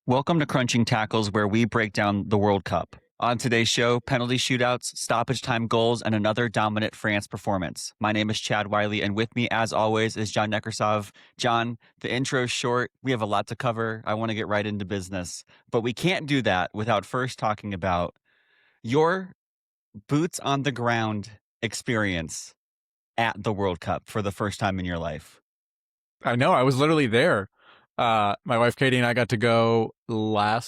Welcome to Crunching Tackles, where we break down the World Cup. On today's show, penalty shootouts, stoppage time goals, and another dominant France performance. My name is Chad Wiley, and with me, as always, is John Nekrasov. John, the intro's short. We have a lot to cover. I want to get right into business. But we can't do that without first talking about your boots on the ground experience at the World Cup for the first time in your life. I know. I was literally there. My wife Katie and I got to go I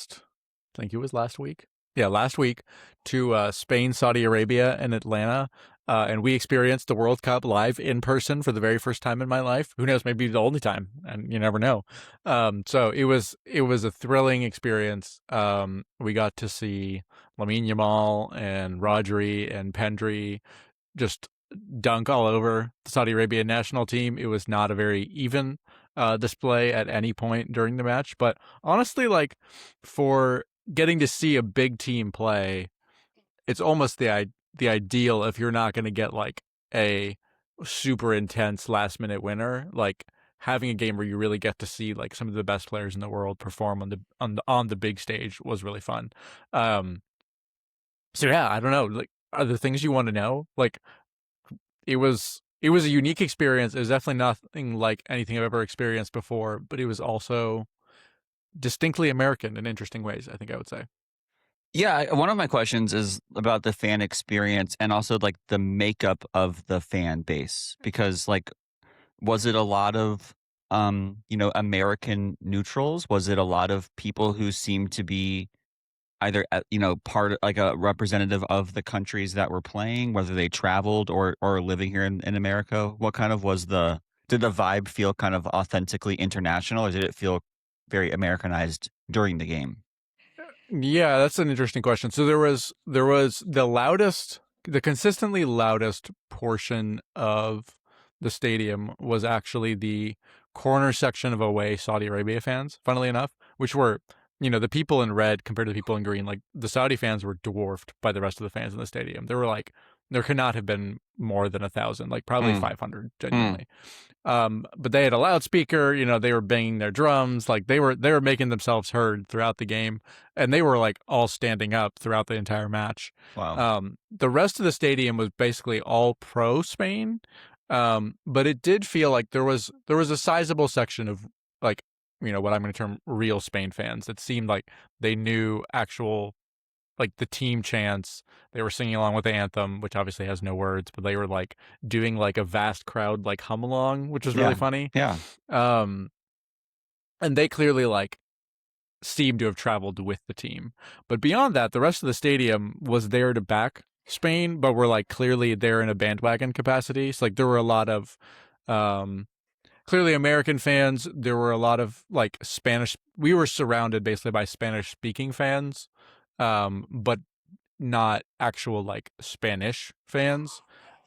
think it was last week. Yeah, last week to Spain, Saudi Arabia, and Atlanta. And we experienced the World Cup live in person for the very first time in my life. Who knows? Maybe the only time, and you never know. So it was a thrilling experience. We got to see Lamine Yamal and Rodri and Pendry just dunk all over the Saudi Arabian national team. It was not a very even display at any point during the match, but honestly, like for getting to see a big team play, it's almost the ideal if you're not going to get like a super intense last minute winner. Like having a game where you really get to see like some of the best players in the world perform on the big stage was really fun. So yeah, I don't know. Like, are there things you want to know? Like, it was a unique experience. It was definitely nothing like anything I've ever experienced before, but it was also distinctly American in interesting ways, I think I would say. Yeah, one of my questions is about the fan experience and also like the makeup of the fan base because like was it a lot of American neutrals? Was it a lot of people who seemed to be either part like a representative of the countries that were playing, whether they traveled or living here in America? What kind of was did the vibe feel kind of authentically international, or did it feel very Americanized during the game? Yeah, that's an interesting question. So there was the consistently loudest portion of the stadium was actually the corner section of away Saudi Arabia fans, funnily enough, which were, the people in red compared to the people in green. Like the Saudi fans were dwarfed by the rest of the fans in the stadium. There could not have been more than 1,000, like probably Mm, 500 mm, genuinely. But they had a loudspeaker, they were banging their drums, like they were making themselves heard throughout the game, and they were like all standing up throughout the entire match. wow. The rest of the stadium was basically all pro Spain, but it did feel like there was a sizable section of like what I'm going to term real Spain fans that seemed like they knew actual like the team chants. They were singing along with the anthem, which obviously has no words, but they were like doing like a vast crowd like hum along, which was really Yeah, funny. yeah. Um, and they clearly like seemed to have traveled with the team. But beyond that, the rest of the stadium was there to back Spain, but were like clearly there in a bandwagon capacity. So like there were a lot of um clearly American fans. There were a lot of like Spanish. We were surrounded basically by Spanish speaking fans, but not actual like Spanish fans.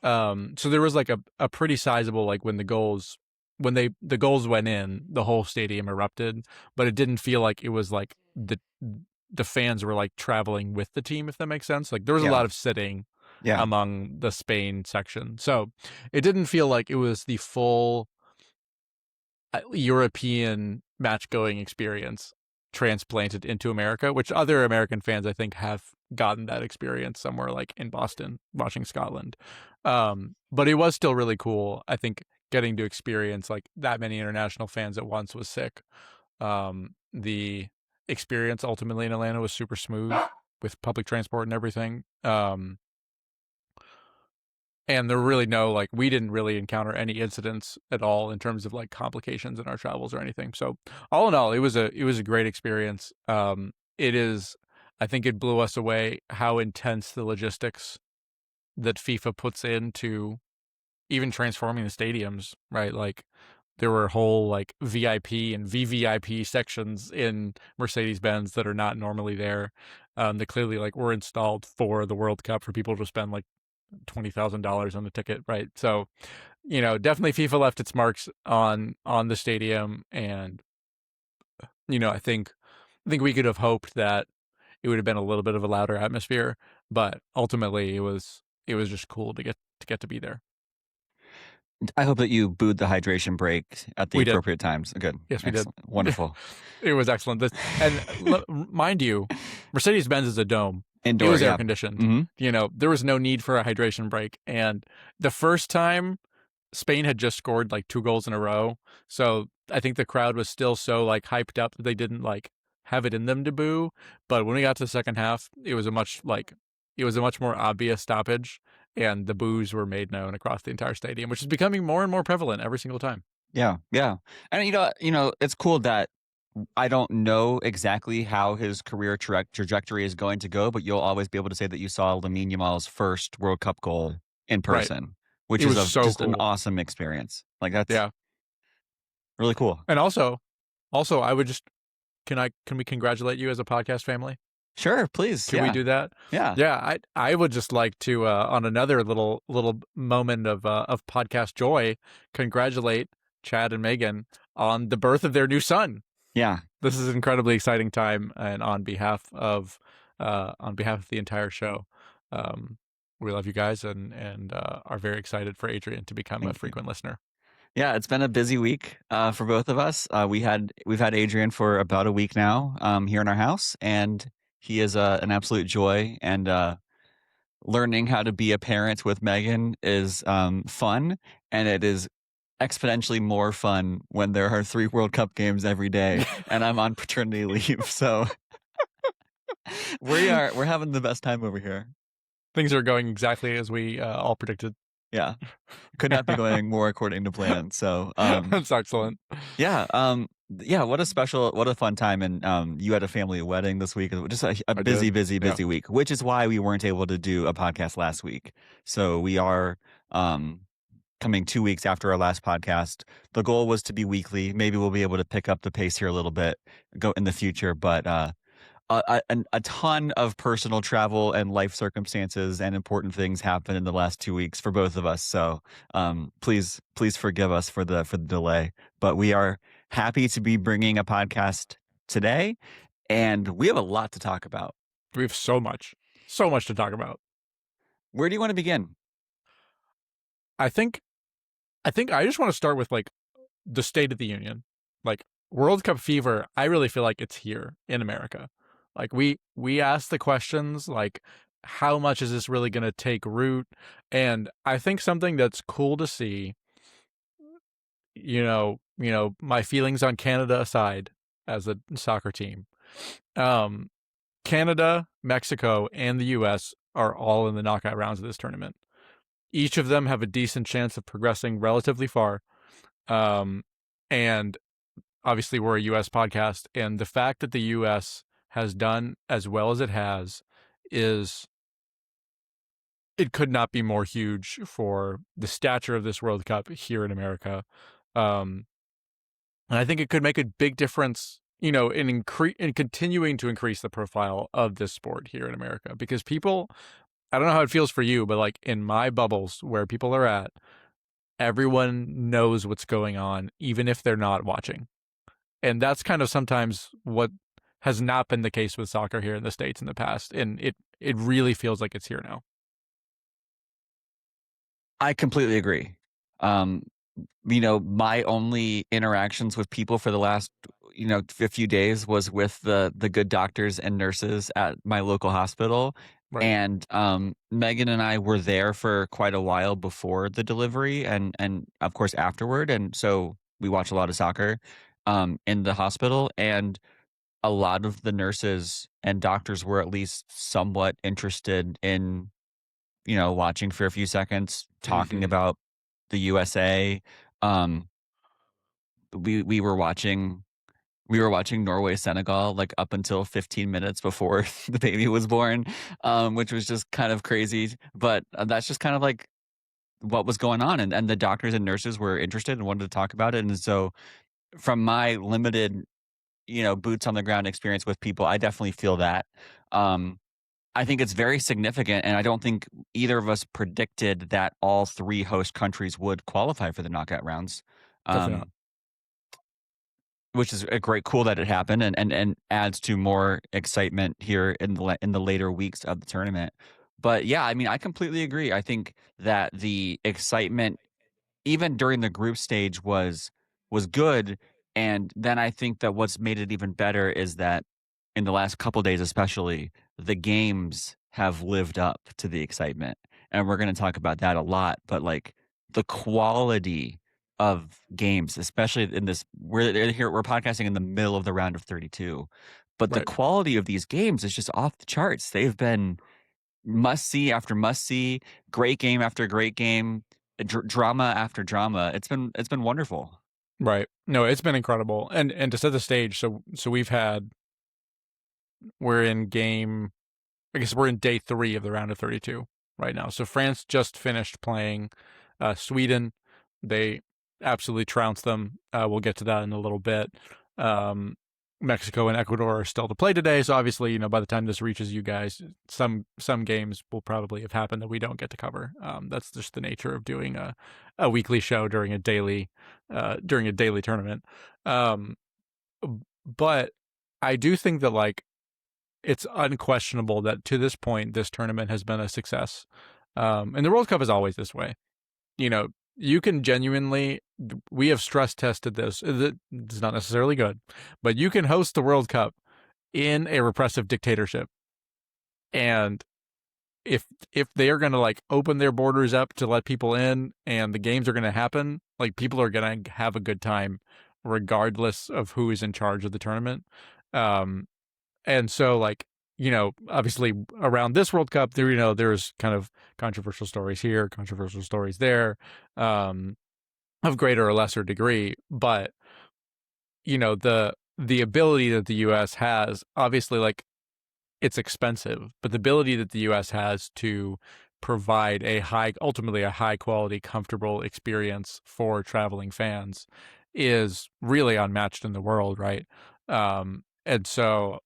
So there was like a pretty sizable like when the goals went in, the whole stadium erupted, but it didn't feel like it was like the fans were like traveling with the team, if that makes sense. Like there was a Yeah, lot of sitting yeah. among the Spain section. So it didn't feel like it was the full European match going experience transplanted into America, which other American fans I think have gotten that experience somewhere like in Boston watching Scotland. But it was still really cool. I think getting to experience like that many international fans at once was sick. The experience ultimately in Atlanta was super smooth with public transport and everything. And there were really we didn't really encounter any incidents at all in terms of like complications in our travels or anything. So all in all, it was a great experience. It is, I think it blew us away how intense the logistics that FIFA puts into even transforming the stadiums, right? Like there were whole like VIP and VVIP sections in Mercedes Benz that are not normally there. That clearly like were installed for the World Cup for people to spend like $20,000 on the ticket, right? So, definitely FIFA left its marks on the stadium, and I think we could have hoped that it would have been a little bit of a louder atmosphere, but ultimately it was just cool to get to be there. I hope that you booed the hydration break at the We did. appropriate times. Good. Yes, we did. Excellent. Wonderful. It was excellent. Mind you, Mercedes-Benz is a dome. It Indoor, was air yeah. conditioned. Hmm. There was no need for a hydration break. And the first time, Spain had just scored like 2 goals in a row. So I think the crowd was still so like hyped up that they didn't like have it in them to boo. But when we got to the second half, it was a much more obvious stoppage, and the boos were made known across the entire stadium, which is becoming more and more prevalent every single time. Yeah, yeah. And it's cool that I don't know exactly how his career trajectory is going to go, but you'll always be able to say that you saw Lamine Yamal's first World Cup goal in Right. person, which It is was so just an cool. awesome experience. Like that's Yeah. really cool. And also, I would just can we congratulate you as a podcast family? Sure, please. Can we Yeah, do that? yeah. Yeah, I would just like to on another little moment of podcast joy, congratulate Chad and Megan on the birth of their new son. Yeah. This is an incredibly exciting time, and on behalf of the entire show, we love you guys and are very excited for Adrian to become a Thank you. frequent listener. Yeah, it's been a busy week for both of us. We've had Adrian for about a week now here in our house, and he is an absolute joy. And learning how to be a parent with Megan is fun, and it is exponentially more fun when there are 3 World Cup games every day, and I'm on paternity leave. So we're having the best time over here. Things are going exactly as we all predicted. Yeah, could not be going more according to plan. So That's excellent. yeah, yeah. What a fun time. And you had a family wedding this week. Just a busy, busy, Yeah. busy week, which is why we weren't able to do a podcast last week. So we are coming 2 weeks after our last podcast. The goal was to be weekly. Maybe we'll be able to pick up the pace here a little bit go in the future, but a ton of personal travel and life circumstances and important things happened in the last 2 weeks for both of us. So please forgive us for the delay. But we are happy to be bringing a podcast today, and we have a lot to talk about. We have so much to talk about. Where do you want to begin? I think I just want to start with like the State of the Union, like World Cup fever. I really feel like it's here in America. Like we ask the questions like, how much is this really going to take root? And I think something that's cool to see, my feelings on Canada aside as a soccer team, Canada, Mexico, and the U.S. are all in the knockout rounds of this tournament. Each of them have a decent chance of progressing relatively far. And obviously we're a U.S. podcast, and the fact that the U.S. has done as well as it has it could not be more huge for the stature of this World Cup here in America. And I think it could make a big difference, in continuing to increase the profile of this sport here in America, because people, I don't know how it feels for you, but like in my bubbles where people are at, everyone knows what's going on, even if they're not watching. And that's kind of sometimes what has not been the case with soccer here in the States in the past. And it really feels like it's here now. I completely agree. My only interactions with people for the last, a few days was with the good doctors and nurses at my local hospital. Right. And Megan and I were there for quite a while before the delivery and of course afterward. And so we watch a lot of soccer in the hospital, and a lot of the nurses and doctors were at least somewhat interested in, watching for a few seconds, talking about the USA. We were watching Norway Senegal like up until 15 minutes before the baby was born, which was just kind of crazy. But that's just kind of like what was going on, and the doctors and nurses were interested and wanted to talk about it. And so, from my limited, boots on the ground experience with people, I definitely feel that. I think it's very significant, and I don't think either of us predicted that all 3 host countries would qualify for the knockout rounds. Definitely not. Which is cool that it happened, and adds to more excitement here in the later weeks of the tournament. But yeah, I mean, I completely agree. I think that the excitement even during the group stage was good, and then I think that what's made it even better is that in the last couple days especially, the games have lived up to the excitement, and we're gonna talk about that a lot, but, like, the quality of games, especially in this we're podcasting in the middle of the round of 32, but the Right. quality of these games is just off the charts. They've been must see after must see, great game after great game, drama after drama. It's been wonderful. Right. No, it's been incredible. And to set the stage, so we're in game I guess we're in day 3 of the round of 32 right now. So France just finished playing Sweden. They absolutely trounced them. We'll get to that in a little bit. Mexico and Ecuador are still to play today, so obviously, by the time this reaches you guys, some games will probably have happened that we don't get to cover. That's just the nature of doing a weekly show during a daily tournament. Um, but I do think that like it's unquestionable that to this point, this tournament has been a success. And the World Cup is always this way. You can genuinely, we have stress tested this. It's not necessarily good, but you can host the World Cup in a repressive dictatorship. And if they are going to like open their borders up to let people in and the games are going to happen, like people are going to have a good time regardless of who is in charge of the tournament. And so like, obviously around this World Cup, there's kind of controversial stories here, controversial stories there, of greater or lesser degree. But, the ability that the US has, obviously like it's expensive, but the ability that the US has to provide ultimately a high quality, comfortable experience for traveling fans is really unmatched in the world, right? And so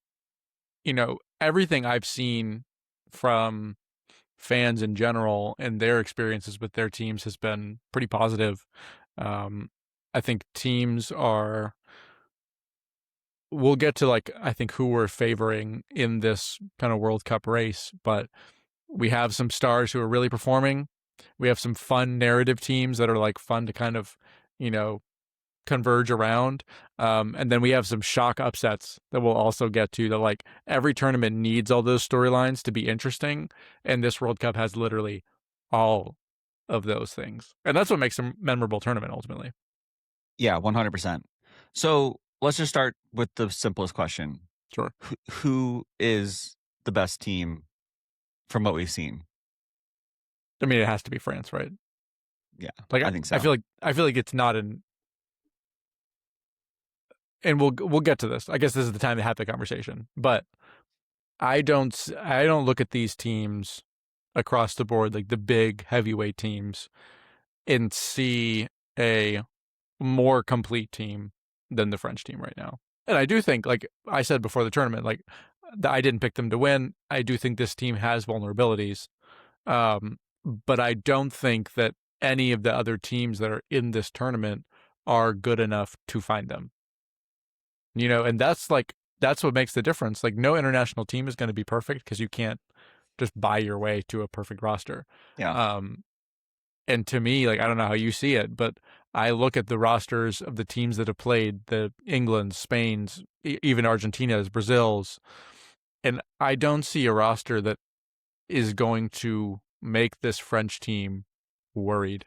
everything I've seen from fans in general and their experiences with their teams has been pretty positive. Um, I think teams we'll get to like, I think who we're favoring in this kind of World Cup race, but we have some stars who are really performing. We have some fun narrative teams that are like fun to kind of, you know, converge around. And then we have some shock upsets that we'll also get to that like every tournament needs all those storylines to be interesting. And this World Cup has literally all of those things. And that's what makes a memorable tournament ultimately. Yeah, 100%. So let's just start with the simplest question. Sure. Who is the best team from what we've seen? I mean, it has to be France, right? Yeah, Like I think I so. feel like it's not and we'll get to this. I guess this is the time to have the conversation. But I don't look at these teams across the board, like the big heavyweight teams, and see a more complete team than the French team right now. And I do think, like I said before the tournament, like I didn't pick them to win. I do think this team has vulnerabilities, but I don't think that any of the other teams that are in this tournament are good enough to find them. And that's what makes the difference. Like no international team is going to be perfect because you can't just buy your way to a perfect roster. Yeah. Um, and to me, like I don't know how you see it, but I look at the rosters of the teams that have played, the England, Spain's, even Argentina's, Brazil's, and I don't see a roster that is going to make this French team worried.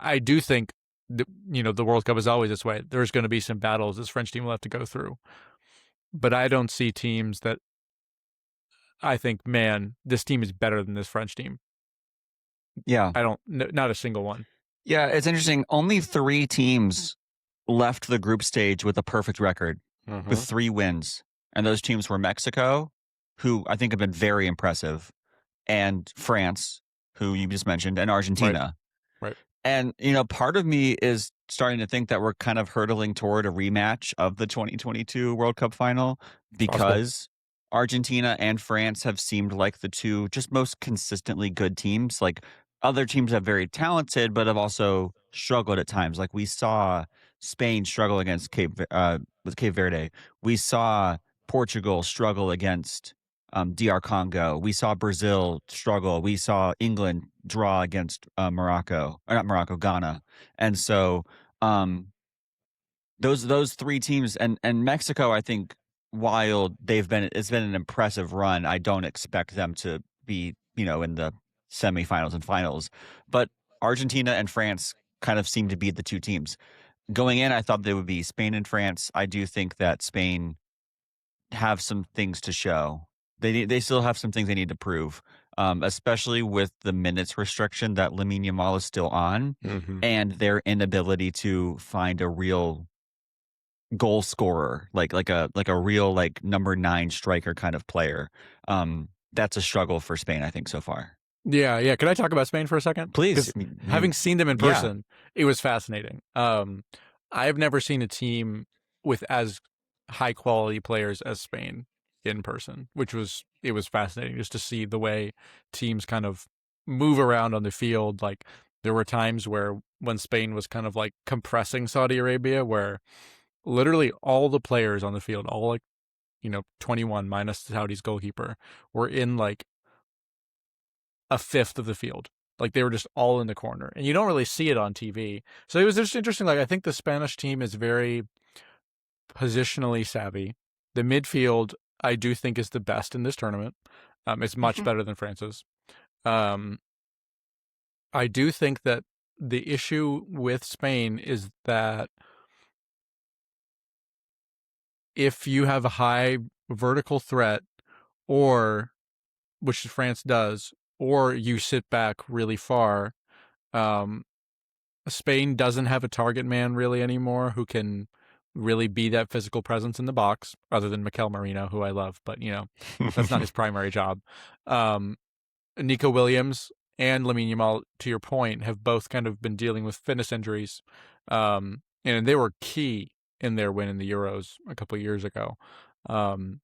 I do think the World Cup is always this way. There's going to be some battles this French team will have to go through, but I don't see teams that I think, man, this team is better than this French team. Yeah. I don't, not a single one. Yeah, it's interesting. Only 3 teams left the group stage with a perfect record, with 3 wins. And those teams were Mexico, who I think have been very impressive, and France, who you just mentioned, and Right, Argentina. right. And, part of me is starting to think that we're kind of hurtling toward a rematch of the 2022 World Cup final It's possible. because Argentina and France have seemed like the 2 just most consistently good teams. Like other teams have very talented, but have also struggled at times. Like we saw Spain struggle against with Cape Verde. We saw Portugal struggle against DR Congo. We saw Brazil struggle. We saw England draw against Morocco, or not Morocco, Ghana. And so those three teams and Mexico, I think, while it's been an impressive run, I don't expect them to be, in the semifinals and finals. But Argentina and France kind of seem to be the two teams. Going in, I thought they would be Spain and France. I do think that Spain have some things to show. They still have some things they need to prove, especially with the minutes restriction that Lamine Yamal is still on, and their inability to find a real goal scorer, like a real number 9 striker kind of player. That's a struggle for Spain, I think, so far. Yeah. Can I talk about Spain for a second? Please. Having seen them in person, it was fascinating. I've never seen a team with as high quality players as Spain in person, it was fascinating just to see the way teams kind of move around on the field. Like there were times when Spain was kind of like compressing Saudi Arabia, where literally all the players on the field, all 21 minus Saudi's goalkeeper, were in like a fifth of the field. Like they were just all in the corner, and you don't really see it on TV. So it was just interesting. Like I think the Spanish team is very positionally savvy. The midfield, I do think, is the best in this tournament. It's much better than France's. I do think that the issue with Spain is that if you have a high vertical threat, or which France does, or you sit back really far, Spain doesn't have a target man really anymore who can really be that physical presence in the box, other than Mikel Merino, who I love, but that's not his primary job. Nico Williams and Lamine Yamal, to your point, have both kind of been dealing with fitness injuries, and they were key in their win in the Euros a couple of years ago. So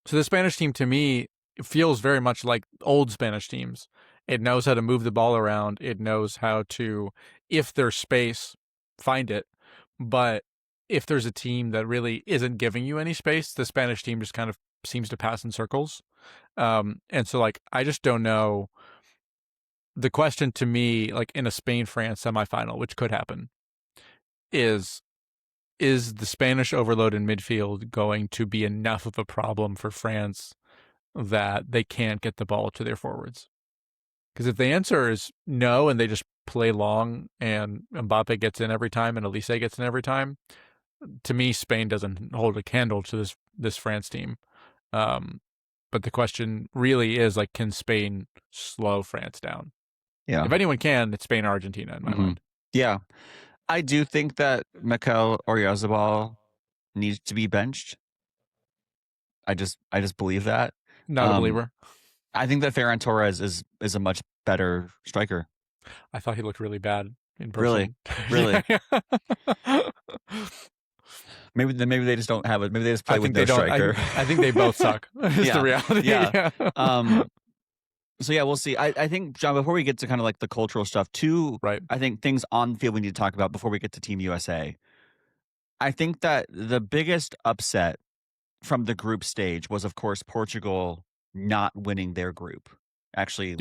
the Spanish team, to me, feels very much like old Spanish teams. It knows how to move the ball around. It knows how to, if there's space, find it. But if there's a team that really isn't giving you any space, the Spanish team just kind of seems to pass in circles. And so, I just don't know. The question to me, in a Spain-France semifinal, which could happen, is the Spanish overload in midfield going to be enough of a problem for France that they can't get the ball to their forwards? Because if the answer is no, and they just play long, and Mbappe gets in every time, and Elise gets in every time, to me, Spain doesn't hold a candle to this France team. But the question really is, can Spain slow France down? Yeah. If anyone can, it's Spain or Argentina in my mind. Yeah. I do think that Mikel Oyarzabal needs to be benched. I just believe that. Not a believer. I think that Ferran Torres is a much better striker. I thought he looked really bad in person. Really? Maybe they just don't have it. Maybe they just play with no striker. I think they both suck. Is the reality. Yeah. So yeah, we'll see. I think, John, before we get to kind of the cultural stuff too, right? I think things on the field we need to talk about before we get to Team USA. I think that the biggest upset from the group stage was, of course, Portugal not winning their group. Actually,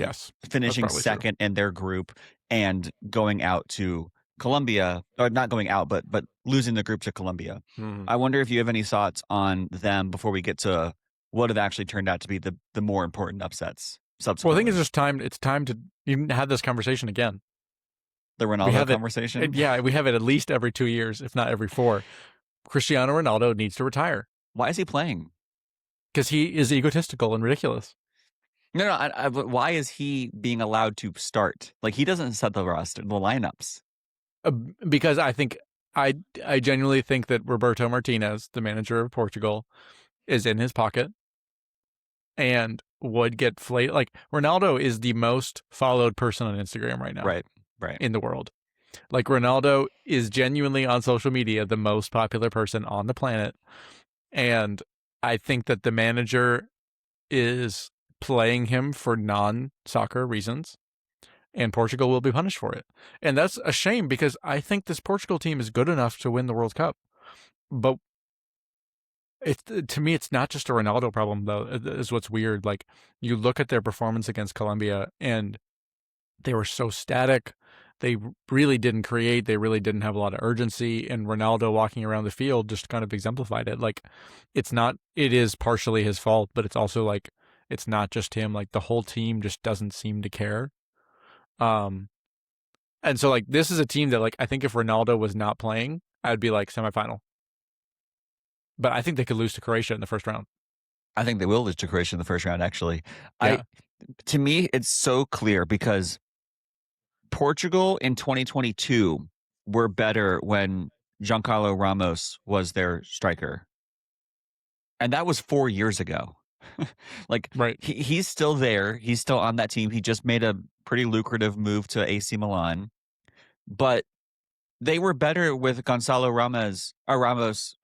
finishing second in their group and going out to Colombia, or not going out, but losing the group to Colombia. I wonder if you have any thoughts on them before we get to what have actually turned out to be the more important upsets subsequently. Well, I think it's just time. It's time to even have this conversation again. The Ronaldo conversation? Yeah, we have it at least every 2 years, if not every 4. Cristiano Ronaldo needs to retire. Why is he playing? Because he is egotistical and ridiculous. No. But why is he being allowed to start? He doesn't set the roster, the lineups. Because I think I genuinely think that Roberto Martinez, the manager of Portugal, is in his pocket and would get flayed. Ronaldo is the most followed person on Instagram right now. Right. In the world. Ronaldo is genuinely on social media the most popular person on the planet. And I think that the manager is playing him for non-soccer reasons, and Portugal will be punished for it. And that's a shame, because I think this Portugal team is good enough to win the World Cup. But It's to me, it's not just a Ronaldo problem though. Is what's weird. Like you look at their performance against Colombia, and they were so static. They really didn't create. They really didn't have a lot of urgency. And Ronaldo walking around the field just kind of exemplified it. Like, it's not. It is partially his fault, but it's also like it's not just him. Like the whole team just doesn't seem to care. Um, and so like this is a team that like I think if Ronaldo was not playing, I'd be like semifinal. But I think they could lose to Croatia in the first round. I think they will lose to Croatia in the first round, actually. I Yeah. To me, it's so clear because Portugal in 2022 were better when Giancarlo Ramos was their striker. And that was 4 years ago. Like Right. he's still there. He's still on that team. He just made a pretty lucrative move to AC Milan. But they were better with Gonzalo Ramos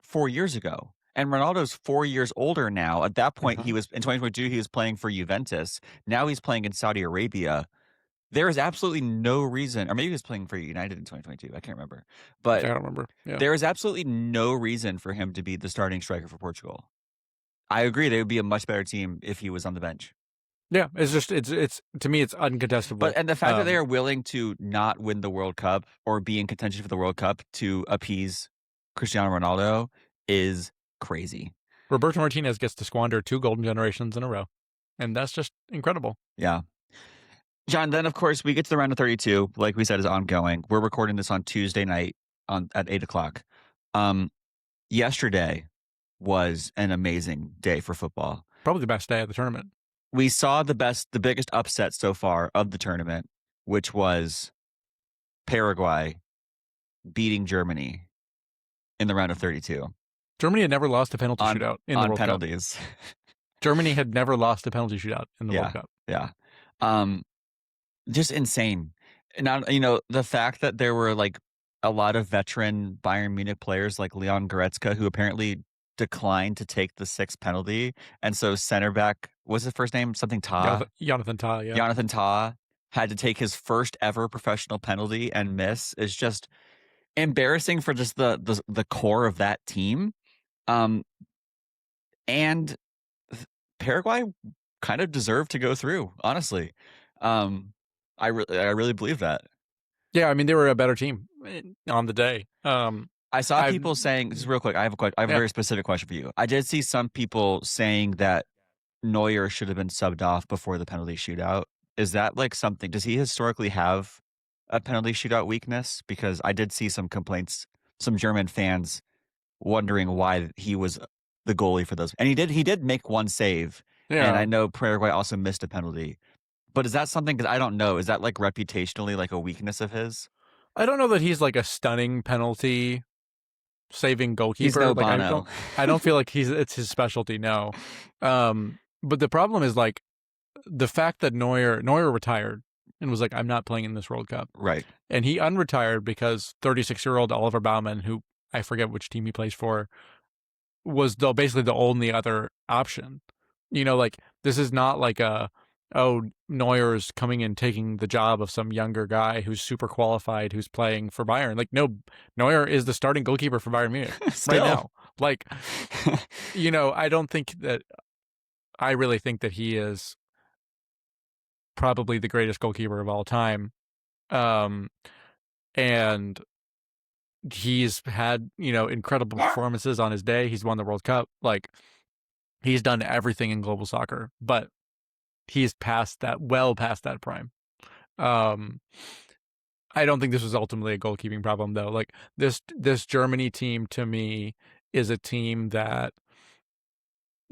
4 years ago. And Ronaldo's 4 years older now. At that point, he Mhm. was in 2022, he was playing for Juventus. Now he's playing in Saudi Arabia. There is absolutely no reason, or maybe he was playing for United in 2022. I can't remember. I But don't remember. Yeah. there is absolutely no reason for him to be the starting striker for Portugal. I agree. They would be a much better team if he was on the bench. Yeah. It's just it's to me it's uncontestable. And the fact that they are willing to not win the World Cup or be in contention for the World Cup to appease Cristiano Ronaldo is crazy. Roberto Martinez gets to squander 2 golden generations in a row, and that's just incredible. Yeah. John, then of course we get to the round of 32, like we said, is ongoing. We're recording this on Tuesday night at 8:00. Yesterday was an amazing day for football. Probably the best day of the tournament. We saw the biggest upset so far of the tournament, which was Paraguay beating Germany in the round of 32 Germany had never lost a penalty shootout in the on World penalties. Cup. Germany had never lost a penalty shootout in the World Cup. Yeah. Just insane. Now, the fact that there were like a lot of veteran Bayern Munich players like Leon Goretzka who apparently declined to take the sixth penalty. And so center back, what's his first name? Something Ta? Jonathan Ta, yeah. Jonathan Ta had to take his first ever professional penalty and miss is just embarrassing for just the core of that team. And Paraguay kind of deserved to go through, honestly. I really believe that. Yeah, I mean they were a better team on the day. I saw people saying, just real quick, I have a very specific question for you. I did see some people saying that Neuer should have been subbed off before the penalty shootout. Is that like something, does he historically have a penalty shootout weakness? Because I did see some complaints, some German fans wondering why he was the goalie for those. And he did make one save. Yeah. And I know Paraguay also missed a penalty. But is that something, because I don't know, is that like reputationally like a weakness of his? I don't know that he's like a stunning penalty saving goalkeeper. He's no like Bono. I don't feel like it's his specialty, no. But the problem is like the fact that Neuer retired and was like, I'm not playing in this World Cup. Right. And he unretired because 36-year-old Oliver Baumann, who I forget which team he plays for, was basically the only other option. Like this is not like Neuer's coming and taking the job of some younger guy who's super qualified, who's playing for Bayern. Like, no, Neuer is the starting goalkeeper for Bayern Munich right now. Like, I don't think that, I really think that he is probably the greatest goalkeeper of all time. And he's had, incredible performances on his day. He's won the World Cup. Like, he's done everything in global soccer, but he's well past that prime. I don't think this was ultimately a goalkeeping problem though. Like this Germany team to me is a team that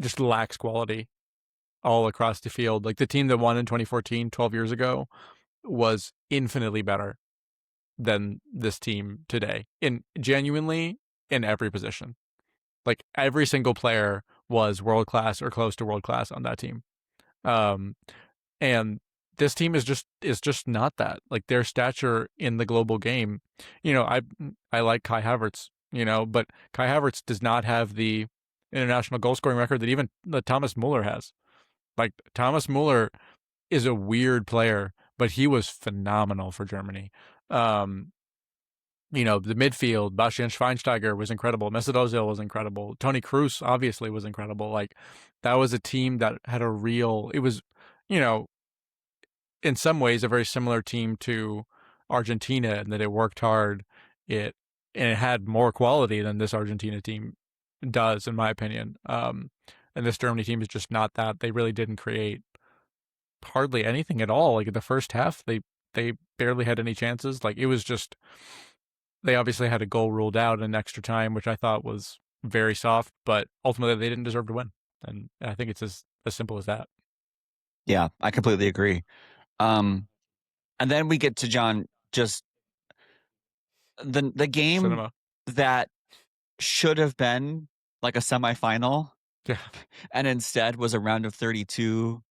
just lacks quality all across the field. Like the team that won in 2014, 12 years ago, was infinitely better than this team today genuinely in every position. Like every single player was world class or close to world class on that team. And this team is just not that. Like their stature in the global game, I like Kai Havertz, but Kai Havertz does not have the international goal scoring record that even Thomas Muller has. Like Thomas Muller is a weird player, but he was phenomenal for Germany. The midfield, Bastian Schweinsteiger was incredible. Mesut Ozil was incredible. Toni Kroos obviously was incredible. Like, that was a team that had a real, it was, you know, in some ways a very similar team to Argentina in that it worked hard. It and it had more quality than this Argentina team does, in my opinion. And this Germany team is just not that. They really didn't create hardly anything at all. Like, in the first half, they barely had any chances. Like, it was just, they obviously had a goal ruled out in extra time, which I thought was very soft, but ultimately they didn't deserve to win. And I think it's as simple as that. Yeah, I completely agree. Um, and then we get to John, just the game Cinema. that should have been like a semifinal, Yeah. and instead was a round of 32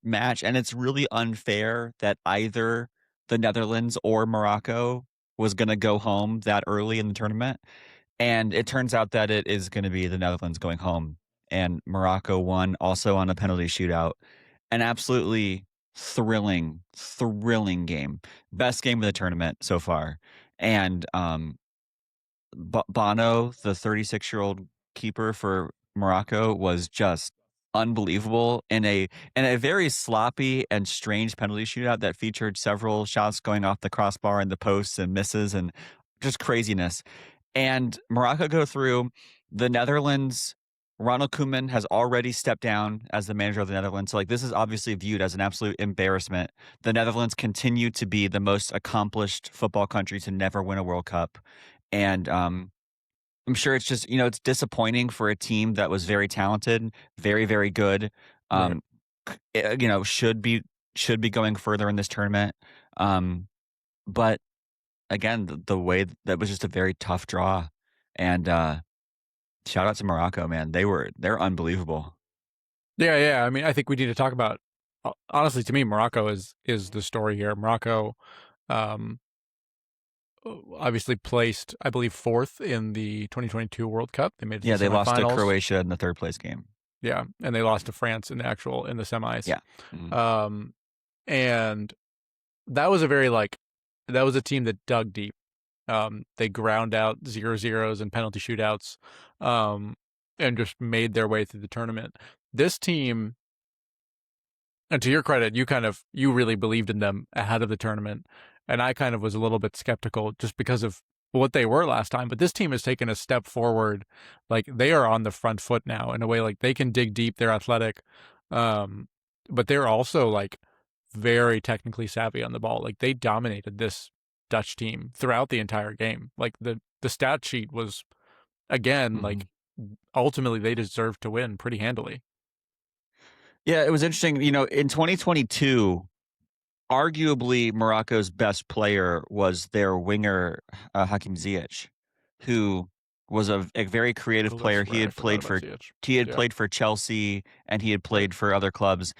match. And it's really unfair that either the Netherlands or Morocco was going to go home that early in the tournament. And it turns out that it is going to be the Netherlands going home. And Morocco won also on a penalty shootout. An absolutely thrilling game. Best game of the tournament so far. And Bono, the 36-year-old keeper for Morocco, was just unbelievable in a very sloppy and strange penalty shootout that featured several shots going off the crossbar and the posts and misses and just craziness. And Morocco go through. The Netherlands, Ronald Koeman has already stepped down as the manager of the Netherlands. So, like, this is obviously viewed as an absolute embarrassment. The Netherlands continue to be the most accomplished football country to never win a World Cup. And I'm sure it's just, it's disappointing for a team that was very talented, very, very good. Right. Um, should be going further in this tournament. But again, the way that was just a very tough draw. And shout out to Morocco, man. They're unbelievable. Yeah, yeah. I mean, I think we need to talk about, honestly, to me, Morocco is the story here. Morocco, um, obviously placed, I believe, fourth in the 2022 World Cup. They made it to Yeah, the they lost to semifinals. Croatia in the third place game. Yeah, and they lost to France in the semis. Yeah. Mhm. Um, and that was a very that was a team that dug deep. They ground out 0-0s and penalty shootouts, um, and just made their way through the tournament. This team, and to your credit, you really believed in them ahead of the tournament, and I kind of was a little bit skeptical just because of what they were last time. But this team has taken a step forward. Like, they are on the front foot now in a way. Like, they can dig deep. They're athletic, um, but they're also like very technically savvy on the ball. Like, they dominated this Dutch team throughout the entire game. Like, the stat sheet was, again, like, Mhm. ultimately they deserved to win pretty handily. Yeah, it was interesting. In 2022, arguably Morocco's best player was their winger, Hakim Ziyech, who was a very creative player. He I had forgot played about for Ziyech. he had Yeah, played for Chelsea, and he had right. played for other clubs,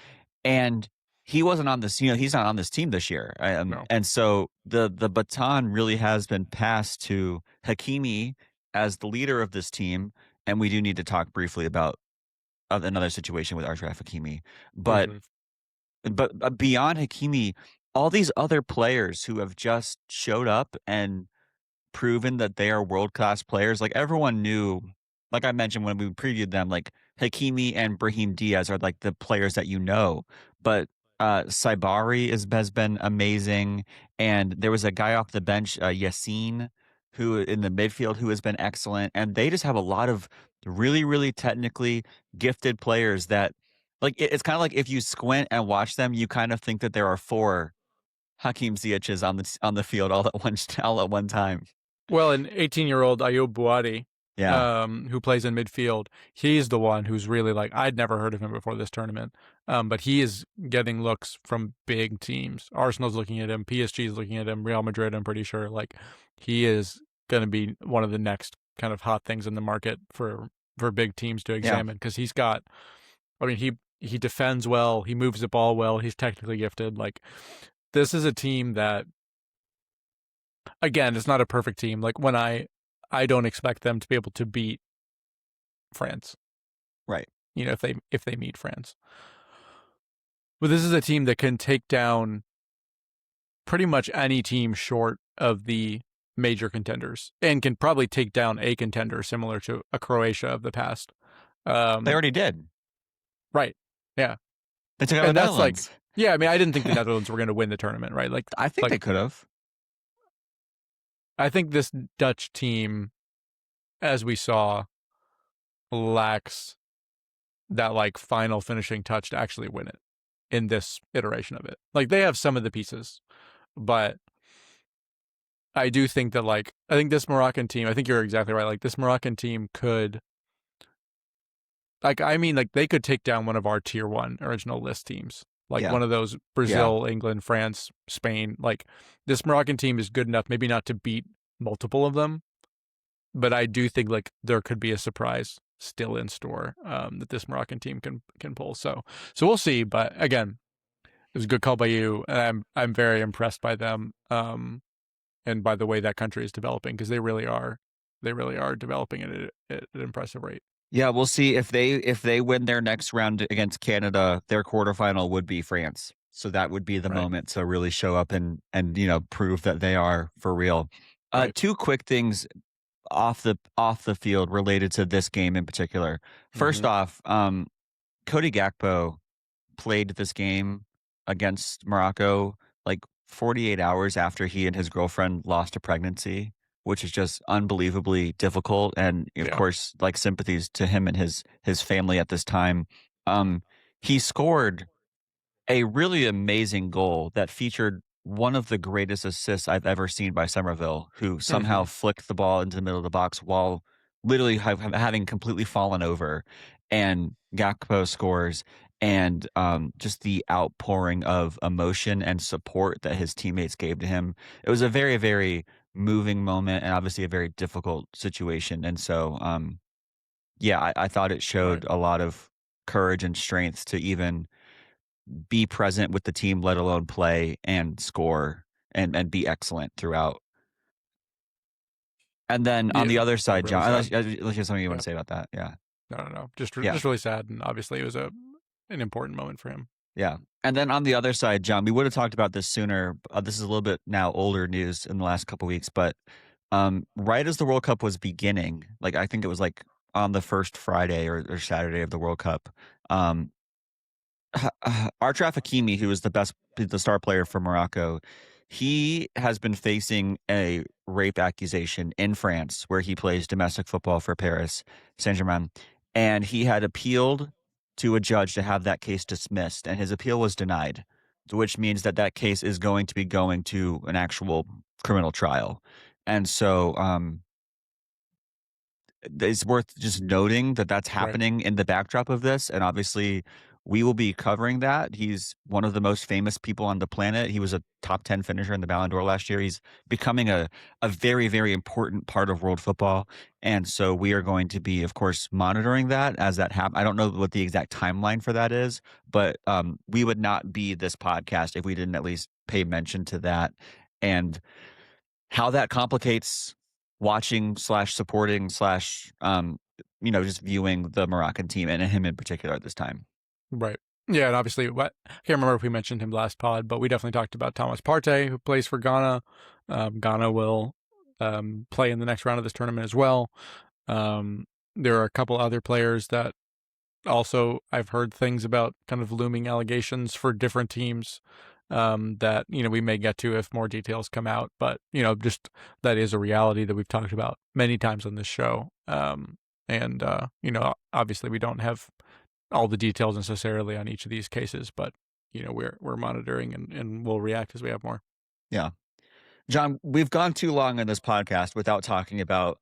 and he wasn't on this. He's not on this team this year. No. And so the baton really has been passed to Hakimi as the leader of this team. And we do need to talk briefly about another situation with Achraf Hakimi, For but sure. beyond Hakimi, all these other players who have just showed up and proven that they are world class players. Like, everyone knew, like I mentioned when we previewed them, like Hakimi and Brahim Diaz are like the players that but Saibari has been amazing, and there was a guy off the bench, Yassine, who in the midfield who has been excellent, and they just have a lot of really, really technically gifted players that, like, it's kind of like if you squint and watch them, you kind of think that there are four Hakeem Ziyech's on the field all at one time. Well, an 18-year-old Ayoub Bouadi, Yeah. who plays in midfield, he's the one who's really like, I'd never heard of him before this tournament, but he is getting looks from big teams. Arsenal's looking at him, PSG is looking at him, Real Madrid, I'm pretty sure. Like, he is going to be one of the next kind of hot things in the market for big teams to Yeah. examine, because he's got, I mean, he defends well, he moves the ball well, he's technically gifted. Like, this is a team that, again, it's not a perfect team. Like, when I don't expect them to be able to beat France, Right. if they meet France. But this is a team that can take down pretty much any team short of the major contenders and can probably take down a contender similar to a Croatia of the past. They already did. Right. Yeah. They took out the And that's like, Netherlands. yeah, I mean, I didn't think the Netherlands were going to win the tournament, right? I think they Like could have. I think this Dutch team, as we saw, lacks that like final finishing touch to actually win it in this iteration of it. Like they have some of the pieces, but I do think that like I think this Moroccan team, I think you're exactly right. Like this Moroccan team could like I mean like they could take down one of our tier 1 original list teams. Like Yeah. one of those Yeah. Brazil, England, France, Spain. Like this Moroccan team is good enough maybe not to beat multiple of them, but I do think like there could be a surprise still in store that this Moroccan team can pull. So we'll see. But again, it was a good call by you, and I'm very impressed by them and by the way that country is developing because they really are developing at an impressive rate. Yeah, we'll see if they win their next round against Canada, their quarterfinal would be France. So that would be the Right, moment to really show up and prove that they are for real. right. Two quick things off the field related to this game in particular. First Mm-hmm. off, Cody Gakpo played this game against Morocco like 48 hours after he and his girlfriend lost a pregnancy, which is just unbelievably difficult. And of Yeah, course, like sympathies to him and his family at this time. He scored a really amazing goal that featured one of the greatest assists I've ever seen by Somerville, who somehow mm-hmm. flicked the ball into the middle of the box while literally having completely fallen over. And Gakpo scores, and just the outpouring of emotion and support that his teammates gave to him. It was a very, very moving moment, and obviously a very difficult situation. And so, yeah, I thought it Right. showed a lot of courage and strength to even be present with the team, let alone play and score and be excellent throughout. And then on Yeah, the other yeah. side, Really John, sad. unless you have something you want Yeah. to say about that. Yeah. No, no, no. Yeah. Just really sad, and obviously it was an important moment for him. Yeah. And then on the other side, John, we would have talked about this sooner. This is a little bit now older news in the last couple weeks, but right as the World Cup was beginning, like I think it was like on the first Friday or Saturday of the World Cup, um, Achraf Hakimi, who is the star player for Morocco, he has been facing a rape accusation in France, where he plays domestic football for Paris Saint-Germain, and he had appealed to a judge to have that case dismissed, and his appeal was denied, which means that that case is going to be going to an actual criminal trial, and so it's worth just noting that that's Right. happening in the backdrop of this, and obviously we will be covering that. He's one of the most famous people on the planet. He was a top 10 finisher in the Ballon d'Or last year. He's becoming a very, very important part of world football, and so we are going to be, of course, monitoring that as that happens. I don't know what the exact timeline for that is, but we would not be this podcast if we didn't at least pay mention to that, and how that complicates watching slash supporting slash just viewing the Moroccan team and him in particular at this time. Right. Yeah, and obviously, what I can't remember if we mentioned him last pod, but we definitely talked about Thomas Partey, who plays for Ghana. Ghana will play in the next round of this tournament as well. Um, there are a couple other players that also I've heard things about kind of looming allegations for different teams that we may get to if more details come out. But just that is a reality that we've talked about many times on this show. And obviously we don't have all the details necessarily on each of these cases, but we're monitoring and we'll react as we have more. Yeah. John, we've gone too long in this podcast without talking about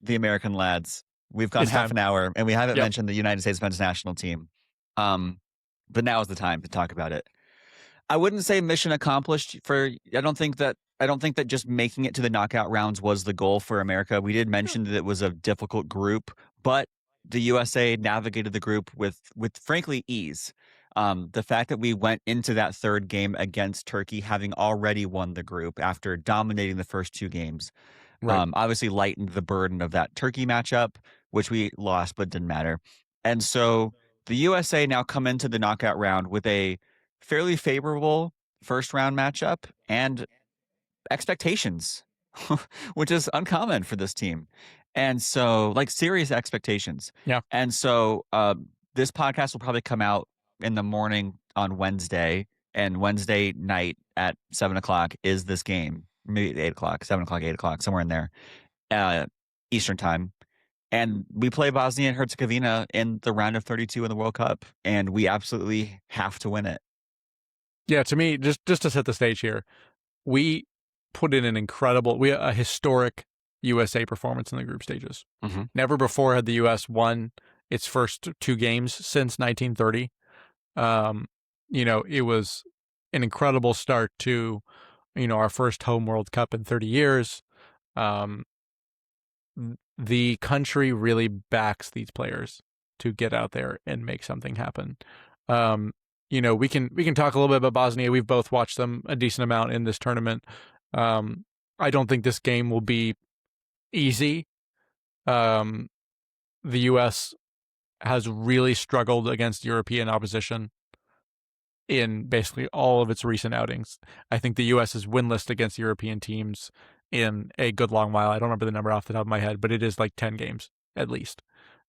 the American lads. We've gone It's half time. an hour and we haven't Yep. mentioned the United States men's national team. But now is the time to talk about it. I wouldn't say mission accomplished for I don't think that just making it to the knockout rounds was the goal for America. We did mention that it was a difficult group, but the USA navigated the group with frankly ease. The fact that we went into that third game against Turkey having already won the group after dominating the first two games, Right. obviously lightened the burden of that Turkey matchup, which we lost but didn't matter. And so the USA now come into the knockout round with a fairly favorable first round matchup and expectations which is uncommon for this team. And so, like, serious expectations. Yeah. And so, this podcast will probably come out in the morning on Wednesday, and Wednesday night at 7 o'clock is this game. Maybe 8 o'clock, 7 o'clock, 8 o'clock, somewhere in there, uh, Eastern time. And we play Bosnia and Herzegovina in the round of 32 in the World Cup, and we absolutely have to win it. Yeah, to me, just to set the stage here, we put in a historic USA performance in the group stages. Mm-hmm. Never before had the U.S. won its first 2 games since 1930. It was an incredible start to, our first home World Cup in 30 years. Um, the country really backs these players to get out there and make something happen. We can talk a little bit about Bosnia. We've both watched them a decent amount in this tournament. I don't think this game will be easy. The U.S. has really struggled against European opposition in basically all of its recent outings. I think the U.S. is winless against European teams in a good long while. I don't remember the number off the top of my head, but it is like 10 games at least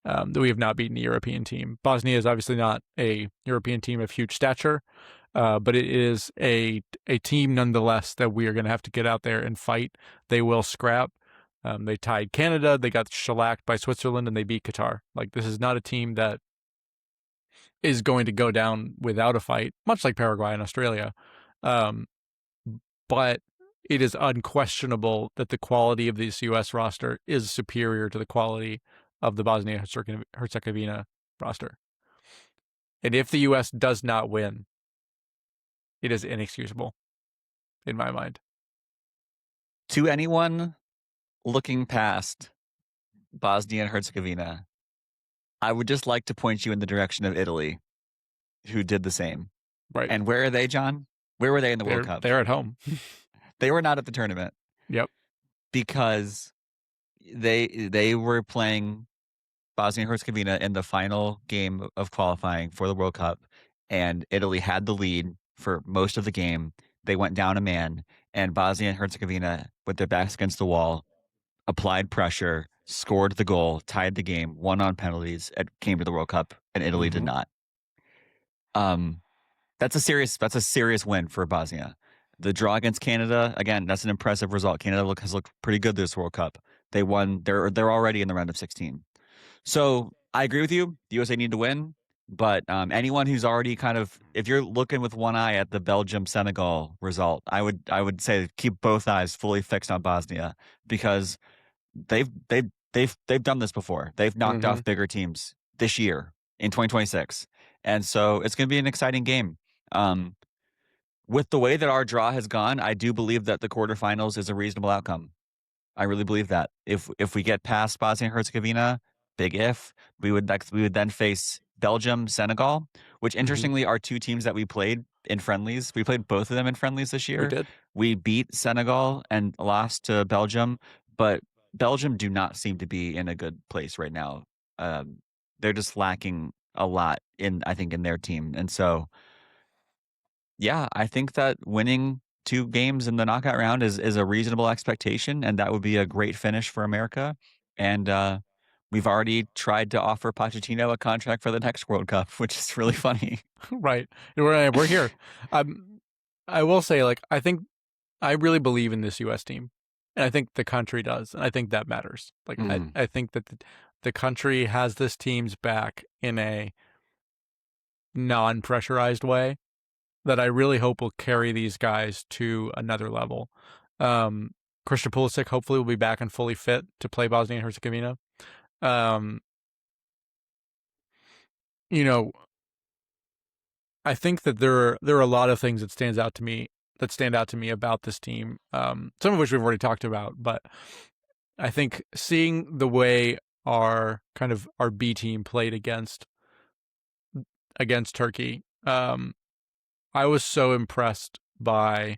that we have not beaten a European team. Bosnia is obviously not a European team of huge stature, but it is a team nonetheless that we are going to have to get out there and fight. They will scrap. They tied Canada, they got shellacked by Switzerland, and they beat Qatar. Like, this is not a team that is going to go down without a fight, much like Paraguay and Australia. But it is unquestionable that the quality of this U.S. roster is superior to the quality of the Bosnia and Herzegovina roster. And if the U.S. does not win, it is inexcusable, in my mind. To anyone looking past Bosnia and Herzegovina, I would just like to point you in the direction of Italy, who did the same. Right. And where are they, John? Where were they in the World Cup? They're at home. They were not at the tournament. Yep. Because they were playing Bosnia and Herzegovina in the final game of qualifying for the World Cup, and Italy had the lead for most of the game. They went down a man, and Bosnia and Herzegovina, with their backs against the wall, applied pressure, scored the goal, tied the game, won on penalties, and came to the World Cup, and Italy did not. That's a serious win for Bosnia. The draw against Canada, again, that's an impressive result. Canada has looked pretty good this World Cup. They won. They're already in the round of 16. So I agree with you. The USA need to win. But anyone who's already if you're looking with one eye at the Belgium-Senegal result, I would say keep both eyes fully fixed on Bosnia, because they've done this before. They've knocked off bigger teams this year in 2026, and so it's going to be an exciting game. With the way that our draw has gone, I do believe that the quarterfinals is a reasonable outcome. I really believe that if we get past Bosnia and Herzegovina, big if, we would then face Belgium, Senegal, which interestingly are two teams that we played in friendlies. We played both of them in friendlies this year. We did. We beat Senegal and lost to Belgium, but Belgium do not seem to be in a good place right now. They're just lacking a lot in their team. And so, yeah, I think that winning 2 games in the knockout round is a reasonable expectation, and that would be a great finish for America. And we've already tried to offer Pochettino a contract for the next World Cup, which is really funny. Right. We're here. I will say, I think I really believe in this U.S. team, and I think the country does, and I think that matters. I think that the country has this team's back in a non-pressurized way that I really hope will carry these guys to another level. Christian Pulisic hopefully will be back and fully fit to play Bosnia and Herzegovina. I think that there are a lot of things that stand out to me about this team. Some of which we've already talked about, but I think seeing the way our B team played against Turkey, I was so impressed by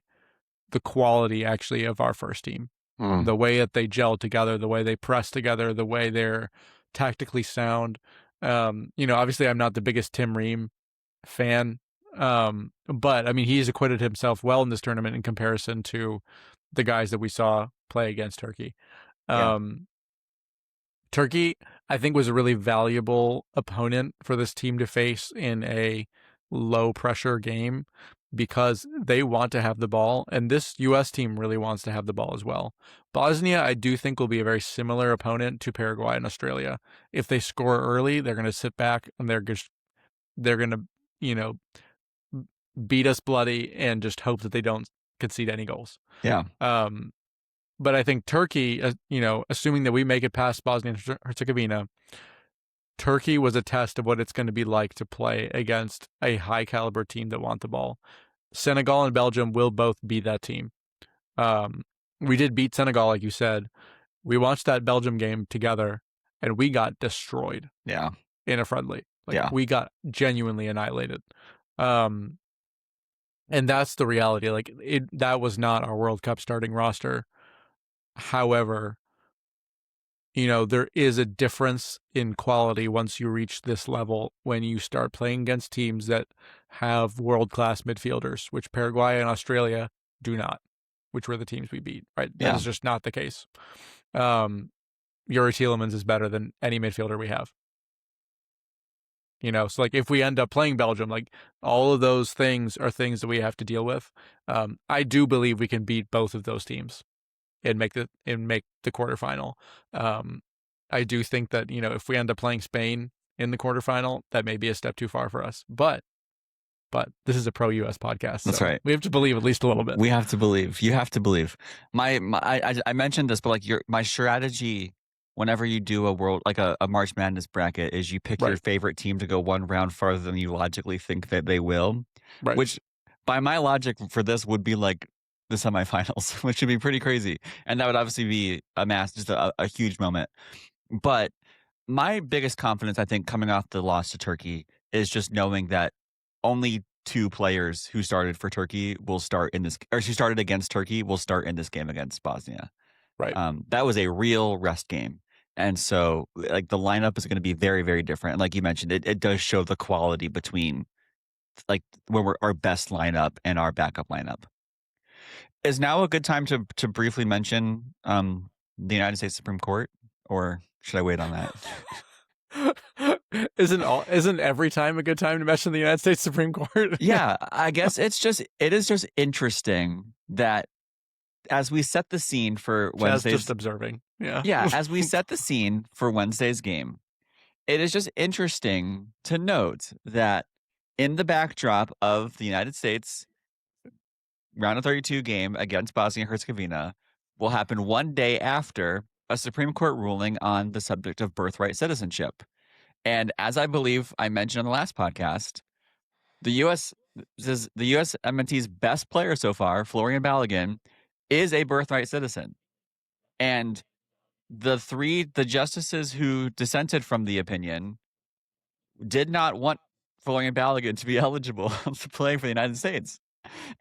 the quality actually of our first team. The way that they gelled together, the way they pressed together, the way they're tactically sound. Obviously I'm not the biggest Tim Ream fan, but I mean, he's acquitted himself well in this tournament in comparison to the guys that we saw play against Turkey. Yeah. Turkey, I think, was a really valuable opponent for this team to face in a low pressure game because they want to have the ball, and this U.S. team really wants to have the ball as well. Bosnia, I do think, will be a very similar opponent to Paraguay and Australia. If they score early, they're going to sit back and they're going to, you know, beat us bloody and just hope that they don't concede any goals. Yeah. But I think Turkey, assuming that we make it past Bosnia and Herzegovina, Turkey was a test of what it's going to be like to play against a high caliber team that want the ball. Senegal and Belgium will both be that team. We did beat Senegal, like you said. We watched that Belgium game together, and we got destroyed. Yeah. In a friendly. Yeah. We got genuinely annihilated. And that's the reality. That was not our World Cup starting roster. However, there is a difference in quality once you reach this level when you start playing against teams that have world-class midfielders, which Paraguay and Australia do not, which were the teams we beat, right? That is just not the case. Yuri Tielemans is better than any midfielder we have. So if we end up playing Belgium, all of those things are things that we have to deal with. I do believe we can beat both of those teams and make the quarterfinal. I do think that if we end up playing Spain in the quarterfinal, that may be a step too far for us. But this is a pro-US podcast. That's so right. We have to believe at least a little bit. We have to believe. You have to believe. I mentioned this, but my strategy whenever you do a March Madness bracket is you pick your favorite team to go one round farther than you logically think that they will. Right. Which, by my logic for this, would be like the semifinals, which would be pretty crazy, and that would obviously be a huge moment. But my biggest confidence, I think, coming off the loss to Turkey is just knowing that only 2 players who started for Turkey will start in this, or who started against Turkey will start in this game against Bosnia. Right. That was a real rest game. And so the lineup is going to be very, very different. And like you mentioned, it does show the quality between when we're our best lineup and our backup lineup. Is now a good time to briefly mention the United States Supreme Court, or should I wait on that? Isn't every time a good time to mention the United States Supreme Court? Yeah, I guess it is just interesting that as we set the scene for Wednesday's, just observing. Yeah, as we set the scene for Wednesday's game, it is just interesting to note that in the backdrop of the United States round of 32 game against Bosnia and Herzegovina will happen one day after a Supreme Court ruling on the subject of birthright citizenship. And as I believe I mentioned on the last podcast, the USMNT's best player so far, Florian Balogun, is a birthright citizen. And the justices who dissented from the opinion did not want Florian Balogun to be eligible to play for the United States.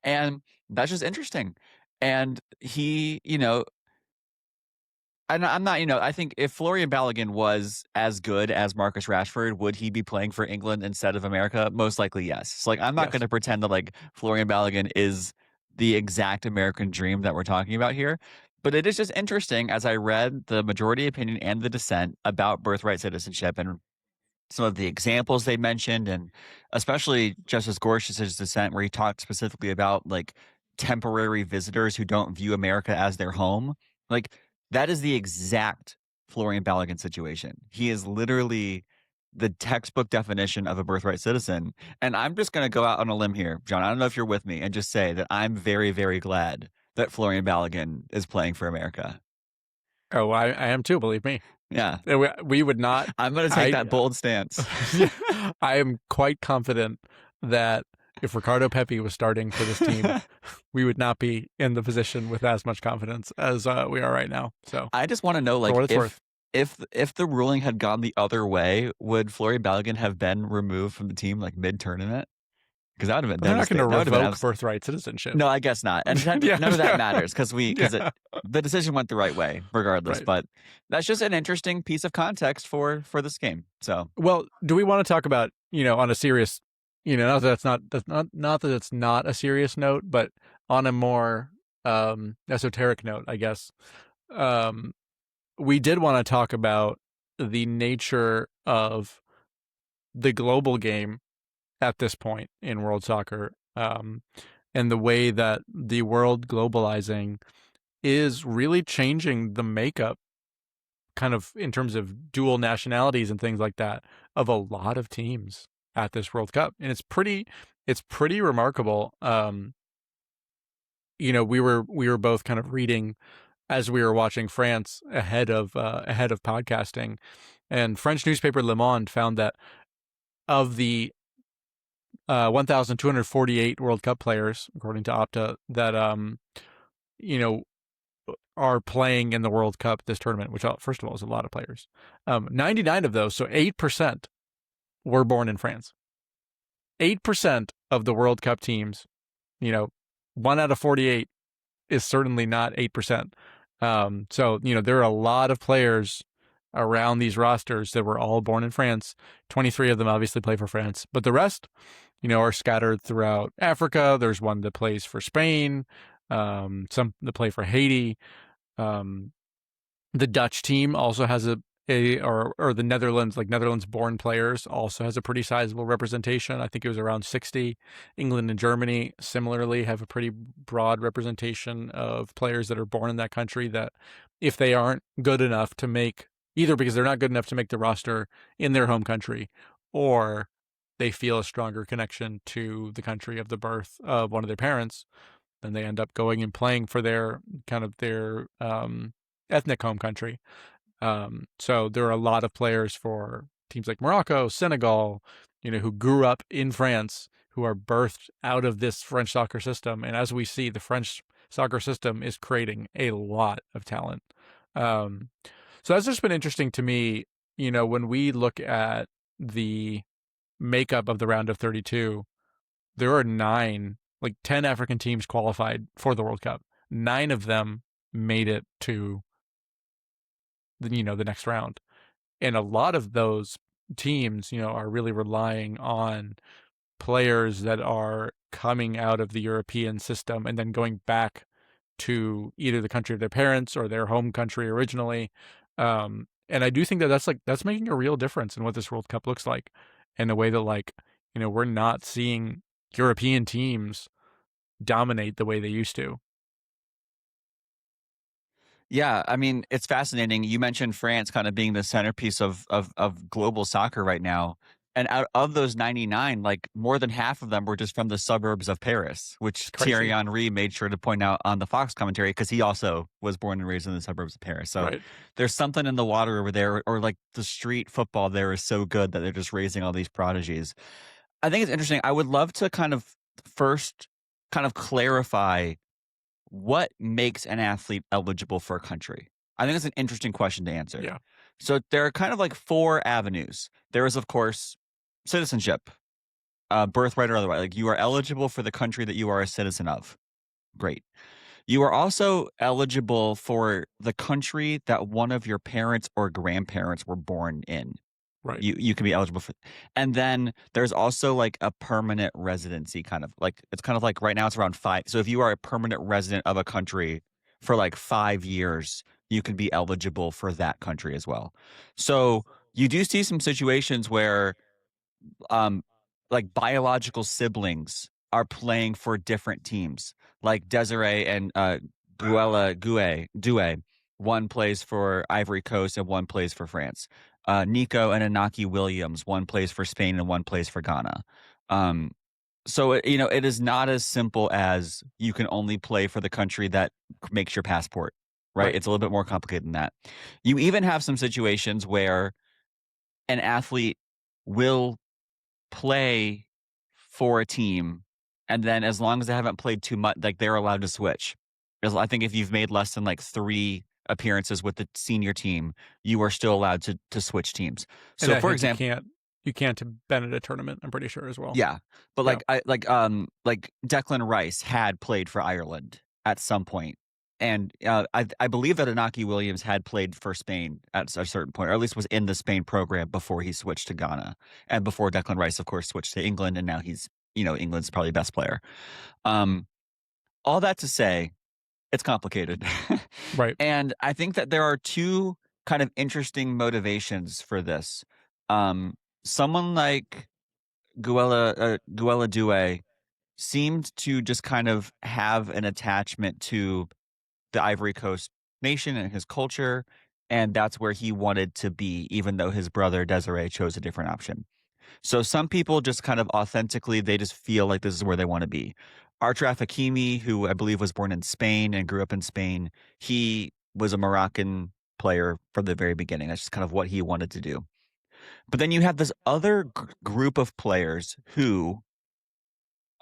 And that's just interesting. And he, I'm not, I think if Florian Balogun was as good as Marcus Rashford, would he be playing for England instead of America? Most likely, yes. So, I'm not going to pretend that Florian Balogun is the exact American dream that we're talking about here. But it is just interesting as I read the majority opinion and the dissent about birthright citizenship and some of the examples they mentioned, and especially Justice Gorsuch's dissent where he talked specifically about temporary visitors who don't view America as their home. That is the exact Florian Balogun situation. He is literally the textbook definition of a birthright citizen. And I'm just going to go out on a limb here, John. I don't know if you're with me, and just say that I'm very, very glad that Florian Balogun is playing for America. Oh, I am too, believe me. Yeah. We would not. I'm going to take that bold stance. I am quite confident that if Ricardo Pepi was starting for this team, we would not be in the position with as much confidence as we are right now. So I just want to know, if the ruling had gone the other way, would Florian Balogun have been removed from the team mid-tournament? Because that would have been. They're not going to revoke birthright citizenship. No, I guess not. And none of that matters because the decision went the right way, regardless. Right. But that's just an interesting piece of context for this game. So, well, do we want to talk about on a serious, not that it's not a serious note, but on a more esoteric note, I guess. Um, we did want to talk about the nature of the global game at this point in world soccer, and the way that the world globalizing is really changing the makeup, kind of in terms of dual nationalities and things like that, of a lot of teams at this World Cup, and it's pretty remarkable. We were both kind of reading as we were watching France ahead of podcasting, and French newspaper Le Monde found that of the 1,248 World Cup players, according to Opta, that you know are playing in the World Cup this tournament, which first of all is a lot of players. 99 of those, so 8%, were born in France. 8% of the World Cup teams, 1 out of 48 is certainly not 8%. So there are a lot of players around these rosters that were all born in France. 23 of them obviously play for France, but the rest, are scattered throughout Africa. There's one that plays for Spain, some that play for Haiti. The Dutch team also has or the Netherlands, like Netherlands-born players, also has a pretty sizable representation. I think it was around 60. England and Germany similarly have a pretty broad representation of players that are born in that country that, if they aren't good enough to make, either because they're not good enough to make the roster in their home country, or they feel a stronger connection to the country of the birth of one of their parents, then they end up going and playing for their ethnic home country. So there are a lot of players for teams like Morocco, Senegal, who grew up in France, who are birthed out of this French soccer system. And as we see, the French soccer system is creating a lot of talent. So that's just been interesting to me. When we look at the makeup of the round of 32, there are 10 African teams qualified for the World Cup. 9 of them made it to the next round. And a lot of those teams, are really relying on players that are coming out of the European system and then going back to either the country of their parents or their home country originally. And I do think that that's making a real difference in what this World Cup looks like, in the way that, we're not seeing European teams dominate the way they used to. Yeah, I mean, it's fascinating. You mentioned France kind of being the centerpiece of global soccer right now. And out of those 99, like more than half of them were just from the suburbs of Paris, It's which Thierry crazy. Henry made sure to point out on the Fox commentary, because he also was born and raised in the suburbs of Paris. So Right. there's something in the water over there, or like the street football there is so good that they're just raising all these prodigies. I think it's interesting. I would love to kind of first kind of clarify what makes an athlete eligible for a country. I think it's an interesting question to answer. Yeah. So there are kind of like 4 avenues. There is, of course, citizenship, birthright or otherwise. Like, you are eligible for the country that you are a citizen of. Great. You are also eligible for the country that one of your parents or grandparents were born in. Right. You can be eligible for, and then there's also like a permanent residency, kind of like, it's kind of like right now it's around 5. So if you are a permanent resident of a country for like 5 years, you can be eligible for that country as well. So you do see some situations where um like biological siblings are playing for different teams, like Desiree and Guela Due. One plays for Ivory Coast and one plays for France. Nico and Inaki Williams, one plays for Spain and one plays for Ghana. So it is not as simple as you can only play for the country that makes your passport, right? Right. It's a little bit more complicated than that. You even have some situations where an athlete will play for a team, and then as long as they haven't played too much, like, they're allowed to switch. I think if you've made less than like 3 appearances with the senior team, you are still allowed to switch teams. And So I for think example, you can't to Benedict tournament, I'm pretty sure, as well. yeah, but Yeah. like Declan Rice had played for Ireland at some point, and I believe that Inaki Williams had played for Spain at a certain point, or at least was in the Spain program before he switched to Ghana, and before Declan Rice, of course, switched to England, and now he's England's probably best player. Um, all that to say, it's complicated. Right. And I think that there are two kind of interesting motivations for this. Um, Someone like Guela Due seemed to just kind of have an attachment to the Ivory Coast nation and his culture, and that's where he wanted to be, even though his brother Desiree chose a different option. So some people just kind of authentically, they just feel like this is where they want to be. Achraf Hakimi, who I believe was born in Spain and grew up in Spain, he was a Moroccan player from the very beginning. That's just kind of what he wanted to do. But then you have this other group of players who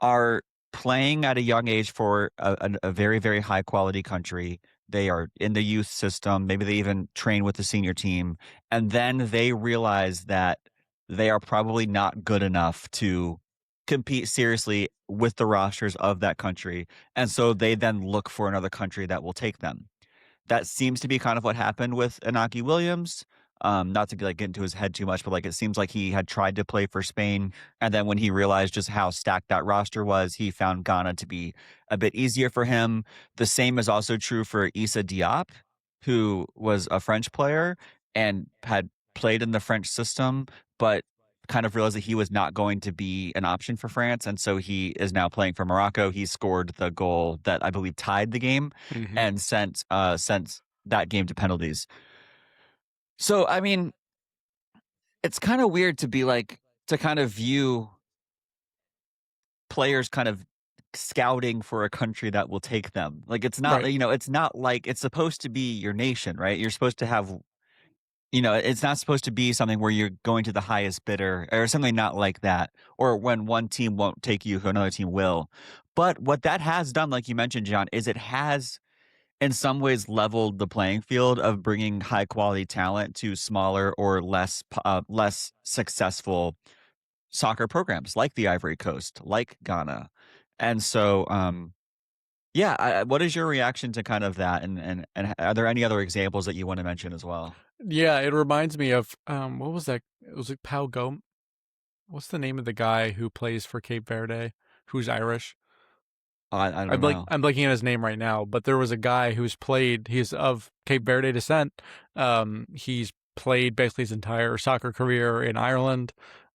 are playing at a young age for a very, very high quality country. They are in the youth system. Maybe they even train with the senior team. And then they realize that they are probably not good enough to compete seriously with the rosters of that country. And so they then look for another country that will take them. That seems to be kind of what happened with Inaki Williams. Not to like get into his head too much, but like it seems like he had tried to play for Spain, and then when he realized just how stacked that roster was, he found Ghana to be a bit easier for him. The same is also true for Issa Diop, who was a French player and had played in the French system, but kind of realized that he was not going to be an option for France, and so he is now playing for Morocco. He scored the goal that I believe tied the game Mm-hmm. and sent that game to penalties. So I mean, it's kind of weird to be like to kind of view players kind of scouting for a country that will take them. Like it's not, Right. it's not like it's supposed to be your nation, right? You're supposed to have, it's not supposed to be something where you're going to the highest bidder or something not like that, or when one team won't take you, who another team will. But what that has done, like you mentioned, John, is it has in some ways leveled the playing field of bringing high quality talent to smaller or less successful soccer programs like the Ivory Coast, like Ghana. And so yeah, what is your reaction to kind of that, and are there any other examples that you want to mention as well? Yeah, it reminds me of what was that? It was like Pau Gom. What's the name of the guy who plays for Cape Verde, who's Irish? I don't know. I'm blanking on his name right now, but there was a guy who's played. He's of Cape Verde descent. He's played basically his entire soccer career in Ireland.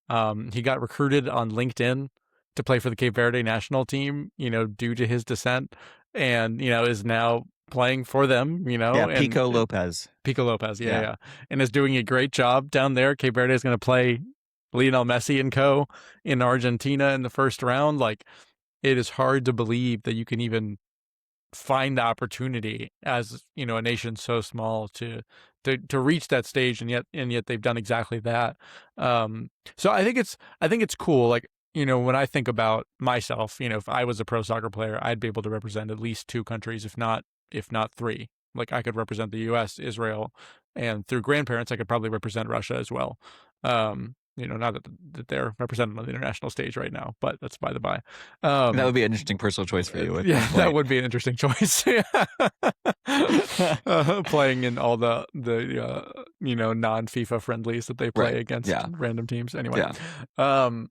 He got recruited on LinkedIn to play for the Cape Verde national team, due to his descent, and is now playing for them, Yeah, and Pico Lopez. Pico Lopez, yeah, Yeah. yeah, and is doing a great job down there. Cape Verde is going to play Lionel Messi and co. in Argentina in the first round. Like, it is hard to believe that you can even find the opportunity as a nation so small to reach that stage, and yet they've done exactly that. So I think it's cool. Like, when I think about myself, if I was a pro soccer player, I'd be able to represent at least two countries, if not three. Like, I could represent the U.S., Israel, and through grandparents, I could probably represent Russia as well. Not that they're represented on the international stage right now, but that's by the by. That Um, would be an interesting personal choice for you at yeah, some that point. would be an interesting choice. Playing in all the non FIFA friendlies that they play Right. against Yeah. random teams. Anyway, Yeah. um,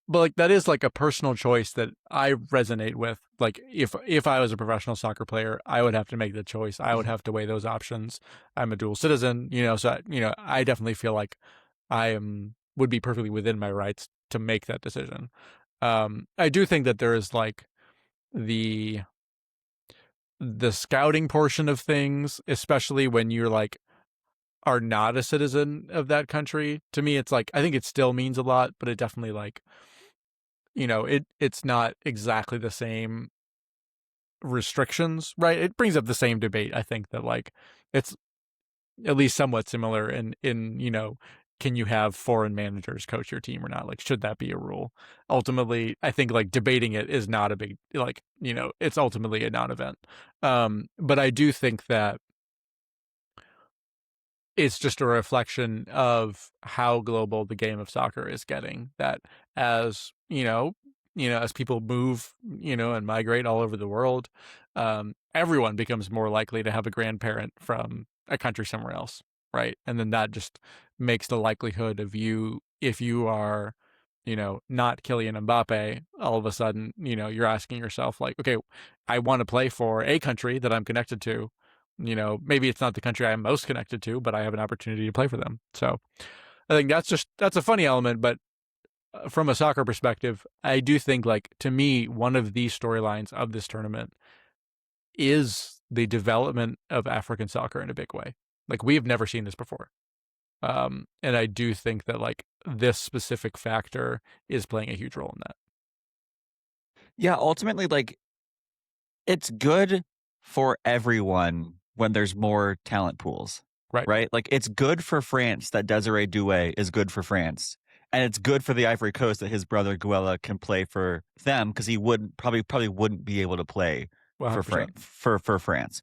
but like that is like a personal choice that I resonate with. Like, if I was a professional soccer player, I would have to make the choice. I would have to weigh those options. I'm a dual citizen, so I definitely feel like would be perfectly within my rights to make that decision. I do think that there is like the scouting portion of things, especially when you're like are not a citizen of that country. To me, it's like I think it still means a lot, but it definitely like it's not exactly the same restrictions, right? It brings up the same debate. I think that like it's at least somewhat similar in can you have foreign managers coach your team or not? Like, should that be a rule? Ultimately, I think like debating it is not a big, like, it's ultimately a non-event. But I do think that it's just a reflection of how global the game of soccer is getting. That as as people move, and migrate all over the world, everyone becomes more likely to have a grandparent from a country somewhere else, right? And then that just makes the likelihood of you, if you are not Kylian Mbappe, all of a sudden, you're asking yourself like, okay, I want to play for a country that I'm connected to. Maybe it's not the country I'm most connected to, but I have an opportunity to play for them. So I think that's a funny element, but from a soccer perspective, I do think like to me, one of the storylines of this tournament is the development of African soccer in a big way. Like we have never seen this before. And I do think that like this specific factor is playing a huge role in that. Yeah, ultimately, like it's good for everyone when there's more talent pools, Right. right? Like it's good for France that Desiree Doué is good for France. And it's good for the Ivory Coast that his brother Guella can play for them because he wouldn't probably wouldn't be able to play for 100%. for France.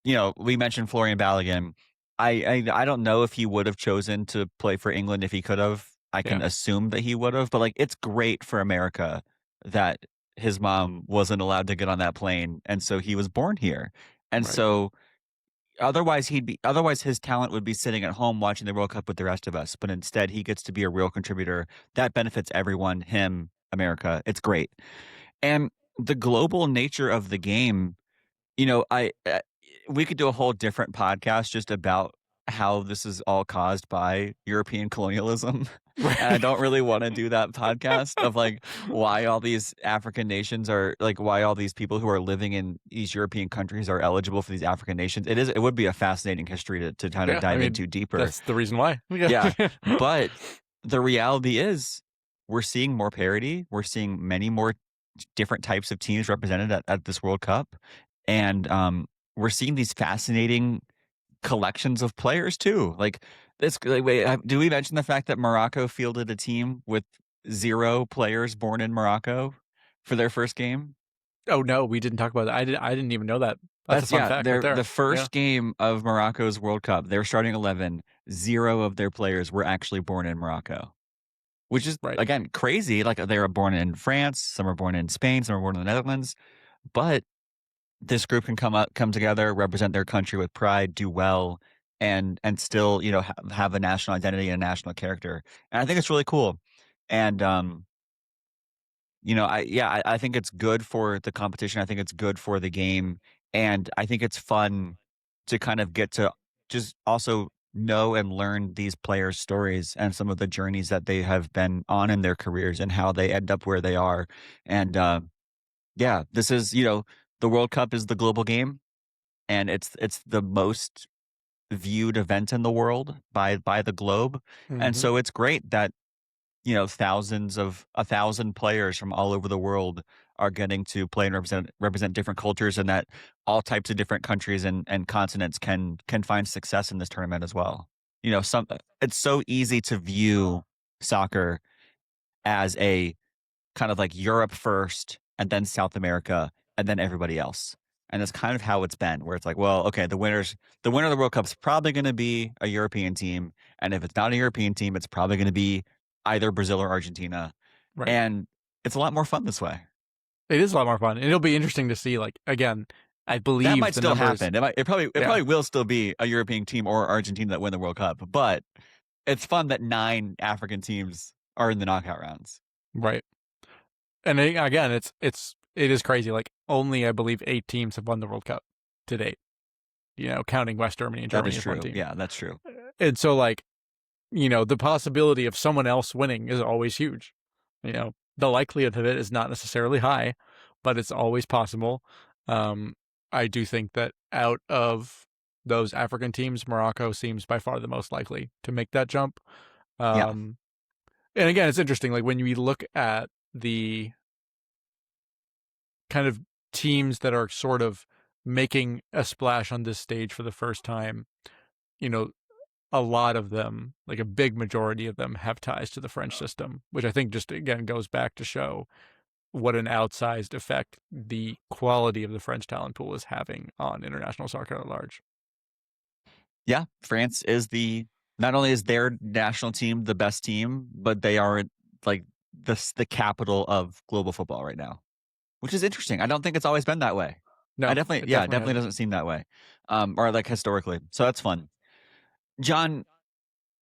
We mentioned Florian Balogun. I don't know if he would have chosen to play for England if he could have. I can Yeah. assume that he would have, but like it's great for America that his mom wasn't allowed to get on that plane, and so he was born here. And Right. so otherwise his talent would be sitting at home watching the World Cup with the rest of us, but instead he gets to be a real contributor. That benefits everyone, him, America. It's great. And the global nature of the game, I we could do a whole different podcast just about how this is all caused by European colonialism. And I Right. don't really want to do that podcast of like why all these African nations are like why all these people who are living in these European countries are eligible for these African nations. It would be a fascinating history to kind of Yeah. I dive mean, into deeper. that's the reason why. Yeah. Yeah. But the reality is we're seeing more parity. We're seeing many more different types of teams represented at this World Cup. And we're seeing these fascinating collections of players too. Like this, like, wait, do we mention the fact that Morocco fielded a team with 0 players born in Morocco for their first game? Oh no, we didn't talk about that. I didn't even know that. That's a That's fun yeah, fact right they're there. the Yeah. first game of Morocco's World Cup. Their starting 11, 0 of their players were actually born in Morocco, which is Right. again crazy. Like they were born in France, some are born in Spain, some are born in the Netherlands, but this group can come together, represent their country with pride, do well, and still, have a national identity and a national character. And I think it's really cool. And I think it's good for the competition. I think it's good for the game, and I think it's fun to kind of get to just also know and learn these players' stories and some of the journeys that they have been on in their careers and how they end up where they are. And yeah, this is the World Cup is the global game, and it's the most viewed event in the world by the globe, and Hmm. so it's great that thousands of 1,000 players from all over the world are getting to play and represent different cultures, and that all types of different countries and continents can find success in this tournament as well. Some it's so easy to view soccer as a kind of like Europe first and then South America and then everybody else. And that's kind of how it's been, where it's like, well, okay, the winner of the World Cup's probably going to be a European team, and if it's not a European team, it's probably going to be either Brazil or Argentina, Right. and it's a lot more fun this way. It is a lot more fun. And it'll be interesting to see, like, again, I That believe might the still numbers. happen. It Yeah. probably will still be a European team or Argentina that win the World Cup, but it's fun that 9 African teams are in the knockout rounds. Right. And again, it is crazy. Like, only, I believe, 8 teams have won the World Cup to date, counting West Germany and That is Germany as one true. team. Yeah, that's true. And so, like, the possibility of someone else winning is always huge. The likelihood of it is not necessarily high, but it's always possible. Um, I do think that out of those African teams, Morocco seems by far the most likely to make that jump. Yeah. And again, it's interesting. Like when you look at the kind of teams that are sort of making a splash on this stage for the first time, you know, a lot of them, like a big majority of them, have ties to the French system, which I think just again goes back to show what an outsized effect the quality of the French talent pool is having on international soccer at large. Yeah, France is not only is their national team the best team, but they are like the capital of global football right now, which is interesting. I don't think it's always been that way. No, it It definitely definitely hasn't. doesn't seem that way, or like historically. So that's fun. John,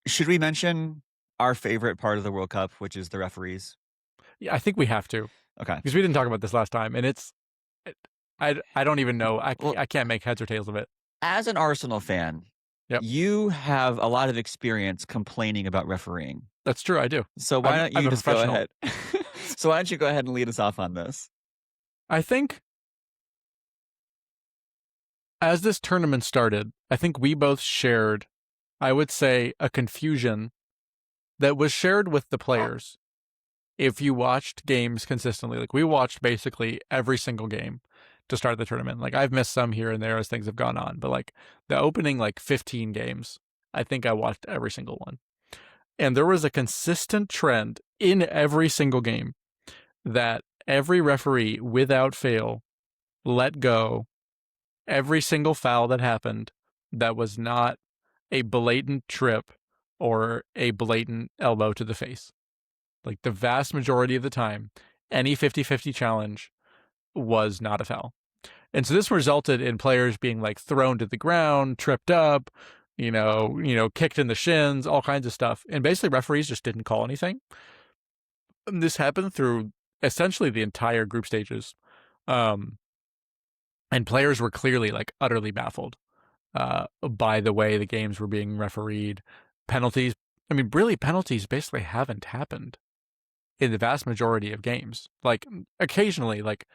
should we mention our favorite part of the World Cup, which is the referees? Yeah, I think we have to, Okay. because we didn't talk about this last time, and I don't even know. Well, I can't make heads or tails of it. as an Arsenal fan, Yep, you have a lot of experience complaining about refereeing. that's true. I do. So why don't I'm you a just go professional. ahead? So why don't you go ahead and lead us off on this? I think as this tournament started, I think we both shared, I would say, a confusion that was shared with the players. If you watched games consistently, like we watched basically every single game to start the tournament. Like I've missed some here and there as things have gone on, but like the opening like 15 games, I think I watched every single one. And there was a consistent trend in every single game that every referee, without fail, let go every single foul that happened that was not a blatant trip or a blatant elbow to the face. Like the vast majority of the time, any 50-50 challenge was not a foul. And so this resulted in players being like thrown to the ground, tripped up, kicked in the shins, all kinds of stuff. And basically referees just didn't call anything. And this happened through essentially the entire group stages. And players were clearly like utterly baffled by the way the games were being refereed. Penalties, I mean, really, penalties basically haven't happened in the vast majority of games. Like occasionally, like,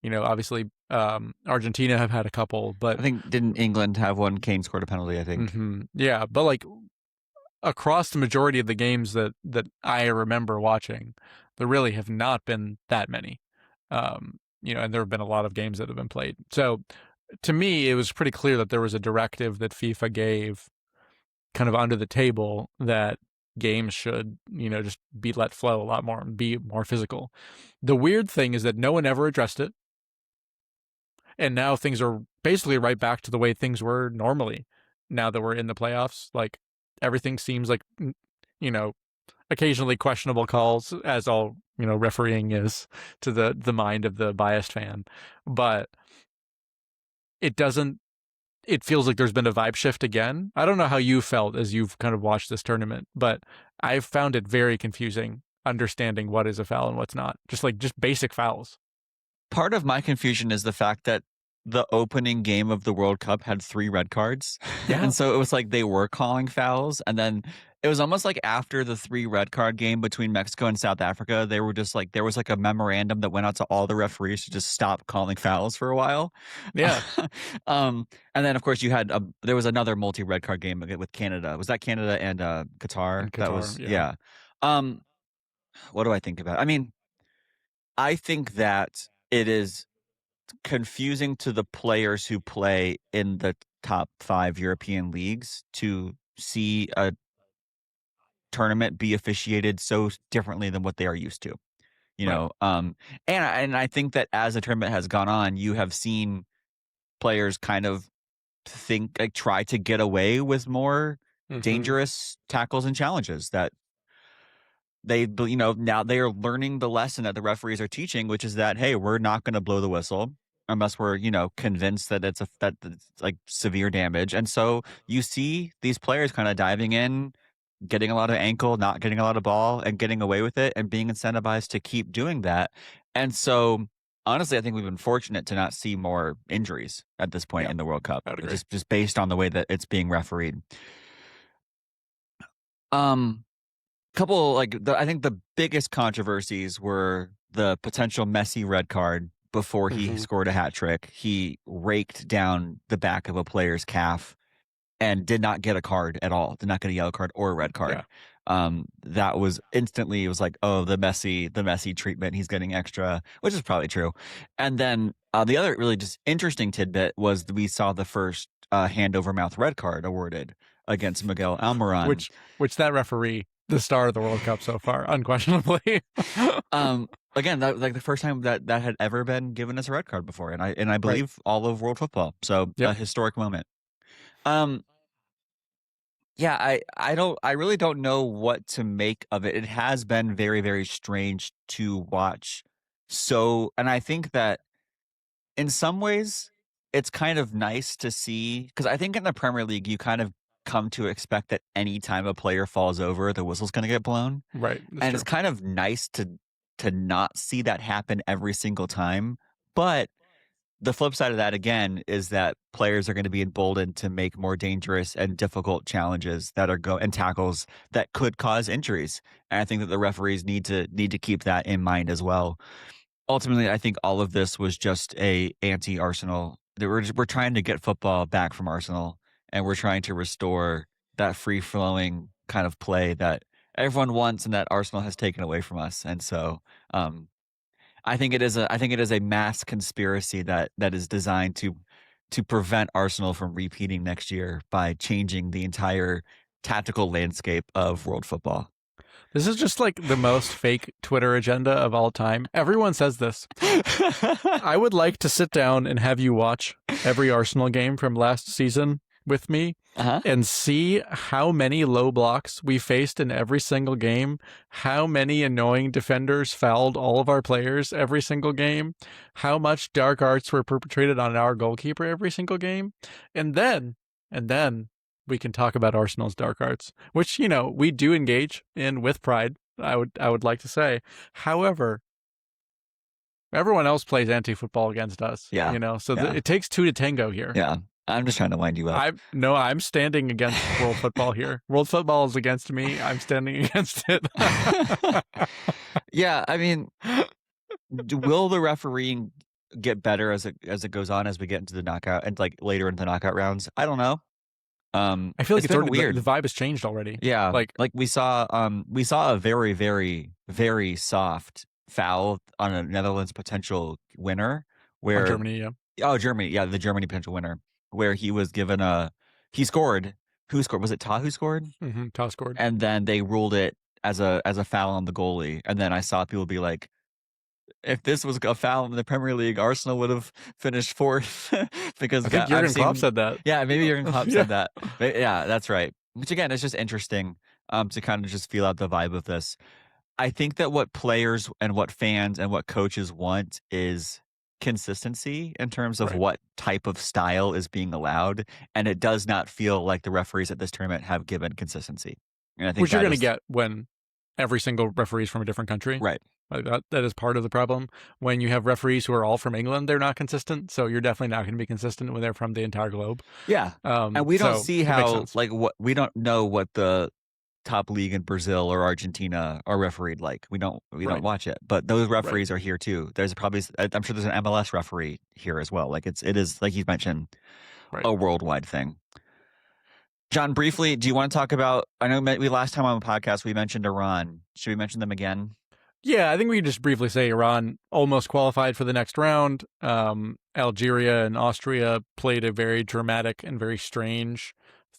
obviously Argentina have had a couple, but I think didn't England have one? Kane scored a penalty, I think. Yeah, but like across the majority of the games that I remember watching, there really have not been that many. And there have been a lot of games that have been played. So to me, it was pretty clear that there was a directive that FIFA gave kind of under the table that games should, just be let flow a lot more and be more physical. The weird thing is that no one ever addressed it. And now things are basically right back to the way things were normally. Now that we're in the playoffs, like everything seems like, occasionally questionable calls, as all, refereeing is to the mind of the biased fan. But it feels like there's been a vibe shift again. I don't know how you felt as you've kind of watched this tournament, but I've found it very confusing understanding what is a foul and what's not. Just basic fouls. Part of my confusion is the fact that the opening game of the World Cup had 3 red cards. Yeah. And so it was like they were calling fouls. And then it was almost like after the 3 red card game between Mexico and South Africa, they were just like, there was like a memorandum that went out to all the referees to just stop calling fouls for a while. Yeah. And then of course there was another multi-red card game with Canada. Was that Canada and Qatar? And That Qatar, was, yeah. What do I think about it? I mean, I think that it is confusing to the players who play in the top 5 European leagues to see a tournament be officiated so differently than what they are used to. Right. And I think that as the tournament has gone on, you have seen players kind of try to get away with more dangerous tackles and challenges that now they are learning the lesson that the referees are teaching, which is that, hey, we're not going to blow the whistle unless we're, convinced that it's like severe damage. And so you see these players kind of diving in, getting a lot of ankle, not getting a lot of ball, and getting away with it and being incentivized to keep doing that. And so honestly, I think we've been fortunate to not see more injuries at this point in the World Cup, just based on the way that it's being refereed. I think the biggest controversies were the potential Messi red card before he scored a hat trick. He raked down the back of a player's calf and did not get a card at all. Did not get a yellow card or a red card. That was instantly, it was like, oh, the Messi treatment. He's getting extra, which is probably true. And then the other really just interesting tidbit was we saw the first hand over mouth red card awarded against Miguel Almiron. Which that referee, the star of the World Cup so far, unquestionably. Again, that like the first time that had ever been given as a red card before, and I believe all of world football. So a historic moment. Yeah, I really don't know what to make of it. It has been very, very strange to watch. And I think that in some ways it's kind of nice to see, because I think in the Premier League you kind of come to expect that any time a player falls over, the whistle's going to get blown. Right. And it's kind of nice to to not see that happen every single time. But the flip side of that again is that players are going to be emboldened to make more dangerous and difficult challenges that are and tackles that could cause injuries. And I think that the referees need to keep that in mind as well. Ultimately, I think all of this was just a anti-Arsenal. We're trying to get football back from Arsenal, and we're trying to restore that free-flowing kind of play that everyone wants and that Arsenal has taken away from us. And so, I think it is a mass conspiracy that is designed to prevent Arsenal from repeating next year by changing the entire tactical landscape of world football. This is just like the most fake Twitter agenda of all time. Everyone says this. I would like to sit down and have you watch every Arsenal game from last season with me and see how many low blocks we faced in every single game, how many annoying defenders fouled all of our players every single game, how much dark arts were perpetrated on our goalkeeper every single game. And then we can talk about Arsenal's dark arts, which, we do engage in with pride, I would like to say. However, everyone else plays anti-football against us. Yeah. So it takes two to tango here. Yeah. I'm just trying to wind you up. I'm standing against world football here. World football is against me. I'm standing against it. Yeah, I mean, will the refereeing get better as it goes on as we get into the knockout and like later into the knockout rounds? I don't know. I feel like it's already weird. The vibe has changed already. Yeah, like we saw a very, very, very soft foul on a Netherlands potential winner where Germany, yeah. Oh, Germany, yeah, the Germany potential winner where he was given he scored. Who scored? Was it Ta who scored? Mm-hmm. Ta scored, and then they ruled it as a foul on the goalie. And then I saw people be like, if this was a foul in the Premier League, Arsenal would have finished fourth because I think Jurgen Klopp said that. Yeah, maybe Jurgen Klopp said that. But yeah, that's right. Which again, it's just interesting to kind of just feel out the vibe of this. I think that what players and what fans and what coaches want is consistency in terms of what type of style is being allowed. And it does not feel like the referees at this tournament have given consistency. And I think which you're going to get when every single referee is from a different country. Right. That is part of the problem. When you have referees who are all from England, they're not consistent. So you're definitely not going to be consistent when they're from the entire globe. Yeah. And we don't see how, we don't know what the top league in Brazil or Argentina are refereed like. We don't watch it. But those referees are here too. There's probably, I'm sure there's an MLS referee here as well. Like it is, like you mentioned, a worldwide thing. John, briefly, do you want to talk about, I know last time on the podcast, we mentioned Iran. Should we mention them again? Yeah, I think we can just briefly say Iran almost qualified for the next round. Algeria and Austria played a very dramatic and very strange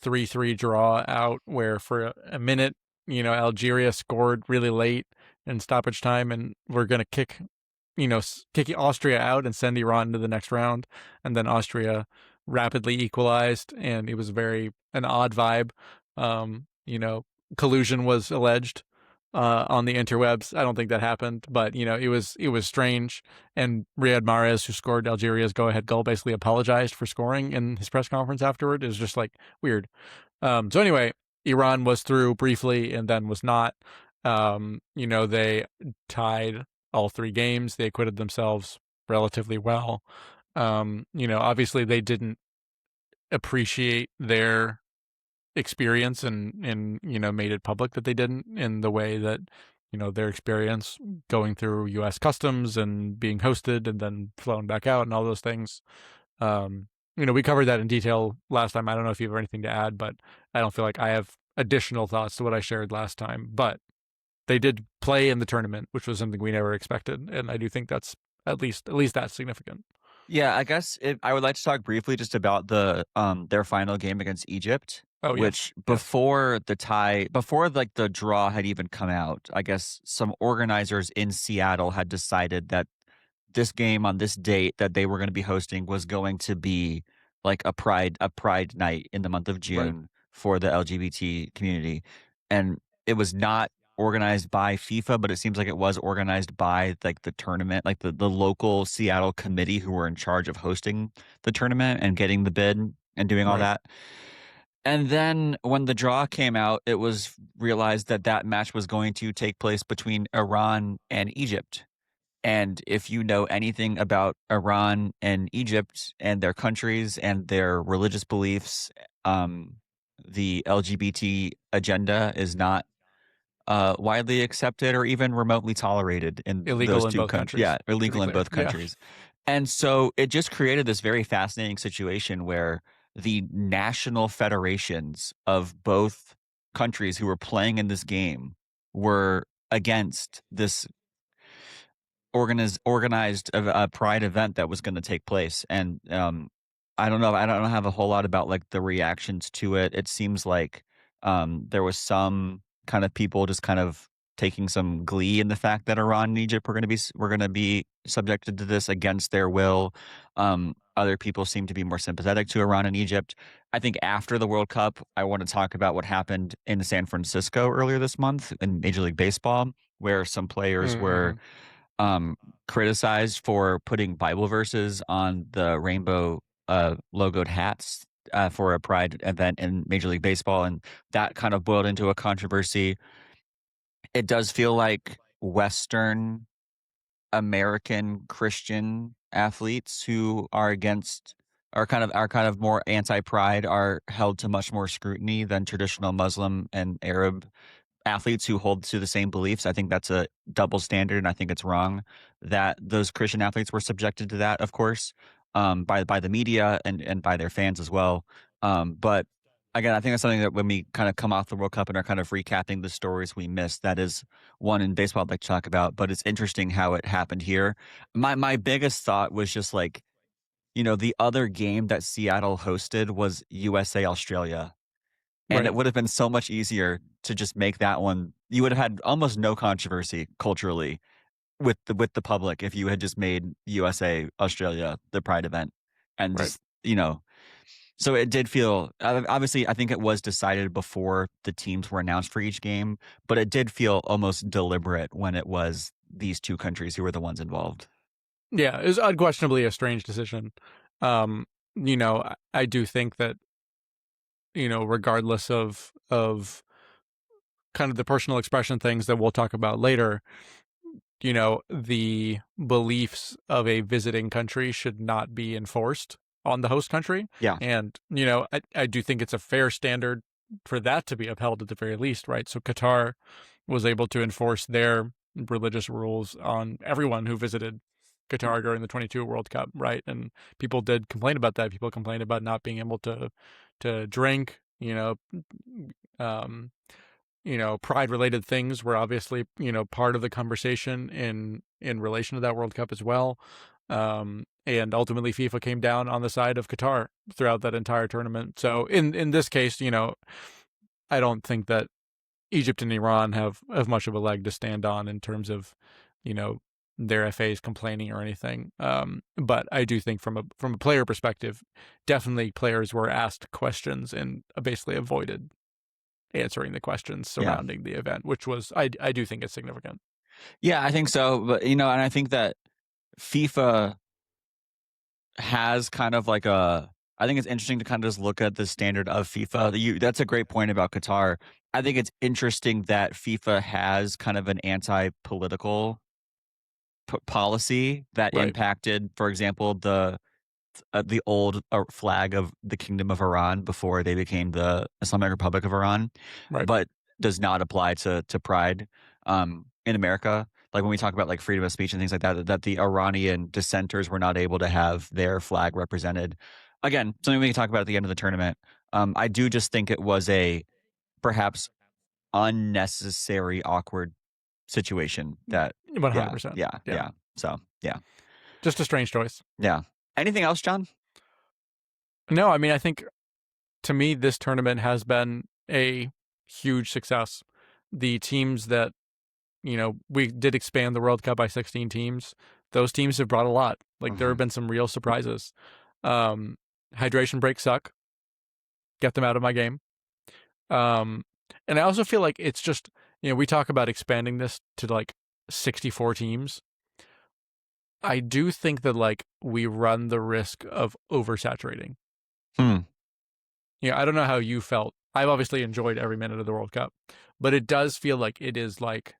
3-3 draw out where for a minute, Algeria scored really late in stoppage time and we're going to kick Austria out and send Iran into the next round. And then Austria rapidly equalized and it was an odd vibe. Collusion was alleged on the interwebs. I don't think that happened, but it was strange. And Riyad Mahrez, who scored Algeria's go-ahead goal, basically apologized for scoring in his press conference afterward. It was just like weird. So anyway, Iran was through briefly and then was not. They tied all three games. They acquitted themselves relatively well. Obviously they didn't appreciate their experience and made it public that they didn't in the way that their experience going through US customs and being hosted and then flown back out and all those things. We covered that in detail last time. I don't know if you have anything to add, but I don't feel like I have additional thoughts to what I shared last time, but they did play in the tournament, which was something we never expected, and I do think that's at least that's significant. Yeah, I guess I would like to talk briefly just about their final game against Egypt. Oh, which before the draw had even come out, I guess some organizers in Seattle had decided that this game on this date that they were going to be hosting was going to be like a pride night in the month of June for the LGBT community. And it was not organized by FIFA, but it seems like it was organized by like the tournament, like the local Seattle committee who were in charge of hosting the tournament and getting the bid and doing all that. And then when the draw came out, it was realized that that match was going to take place between Iran and Egypt. And if you know anything about Iran and Egypt and their countries and their religious beliefs, um, the LGBT agenda is not widely accepted or even remotely tolerated in those Illegal in two both countries. countries, Yeah, to be illegal in clear. both Yeah. countries. And so it just created this very fascinating situation where the national federations of both countries who were playing in this game were against this organized a pride event that was going to take place. And I don't know, I don't have a whole lot about like the reactions to it. It seems like there was some kind of people just kind of taking some glee in the fact that Iran and Egypt were going to be subjected to this against their will. Other people seem to be more sympathetic to Iran and Egypt. I think after the World Cup, I want to talk about what happened in San Francisco earlier this month in Major League Baseball, where some players were Mm-hmm. um, criticized for putting Bible verses on the rainbow logoed hats for a pride event in Major League Baseball, and that kind of boiled into a controversy. It does feel like Western American Christian athletes who are kind of more anti-pride are held to much more scrutiny than traditional Muslim and Arab athletes who hold to the same beliefs. I think that's a double standard, and I think it's wrong that those Christian athletes were subjected to that, of course, by the media and by their fans as well. But again, I think that's something that when we kind of come off the World Cup and are kind of recapping the stories we missed, that is one in baseball I'd like to talk about. But it's interesting how it happened here. My biggest thought was just like, the other game that Seattle hosted was USA Australia, and Right. it would have been so much easier to just make that one. You would have had almost no controversy culturally with the public if you had just made USA Australia the Pride event, and Right. just so it did feel obviously. I think it was decided before the teams were announced for each game, but it did feel almost deliberate when it was these two countries who were the ones involved. Yeah, it was unquestionably a strange decision. Um, I do think that, regardless of kind of the personal expression things that we'll talk about later, the beliefs of a visiting country should not be enforced on the host country. Yeah, And, I do think it's a fair standard for that to be upheld at the very least, right? So Qatar was able to enforce their religious rules on everyone who visited Qatar during the 22 World Cup, right? And people did complain about that. People complained about not being able to drink, um, pride related things were obviously, part of the conversation in relation to that World Cup as well. And ultimately FIFA came down on the side of Qatar throughout that entire tournament. So in this case, I don't think that Egypt and Iran have much of a leg to stand on in terms of, you know, their FAs complaining or anything. But I do think from a player perspective, definitely players were asked questions and basically avoided answering the questions yeah, surrounding the event, which was I do think it's significant. yeah. I think so, but and I think that FIFA has kind of like a. I think it's interesting to kind of just look at the standard of FIFA. That's a great point about Qatar. I think it's interesting that FIFA has kind of an anti-political policy that Right, impacted, for example, the old flag of the Kingdom of Iran before they became the Islamic Republic of Iran, right. but does not apply to Pride in America. Like when we talk about like freedom of speech and things like that, that the Iranian dissenters were not able to have their flag represented. Again, something we can talk about at the end of the tournament. I do just think it was a perhaps unnecessary awkward situation that, yeah, 100%. yeah, Yeah. yeah. So, yeah, Just a strange choice. yeah. Anything else, John? No, I mean, I think to me this tournament has been a huge success. The teams that, we did expand the World Cup by 16 teams. Those teams have brought a lot. Like there have Hmm. been some real surprises. Um, hydration breaks suck. Get them out of my game. Um, and I also feel like it's just, we talk about expanding this to like 64 teams. I do think that like we run the risk of oversaturating. Hmm. I don't know how you felt. I've obviously enjoyed every minute of the World Cup, but it does feel like it is like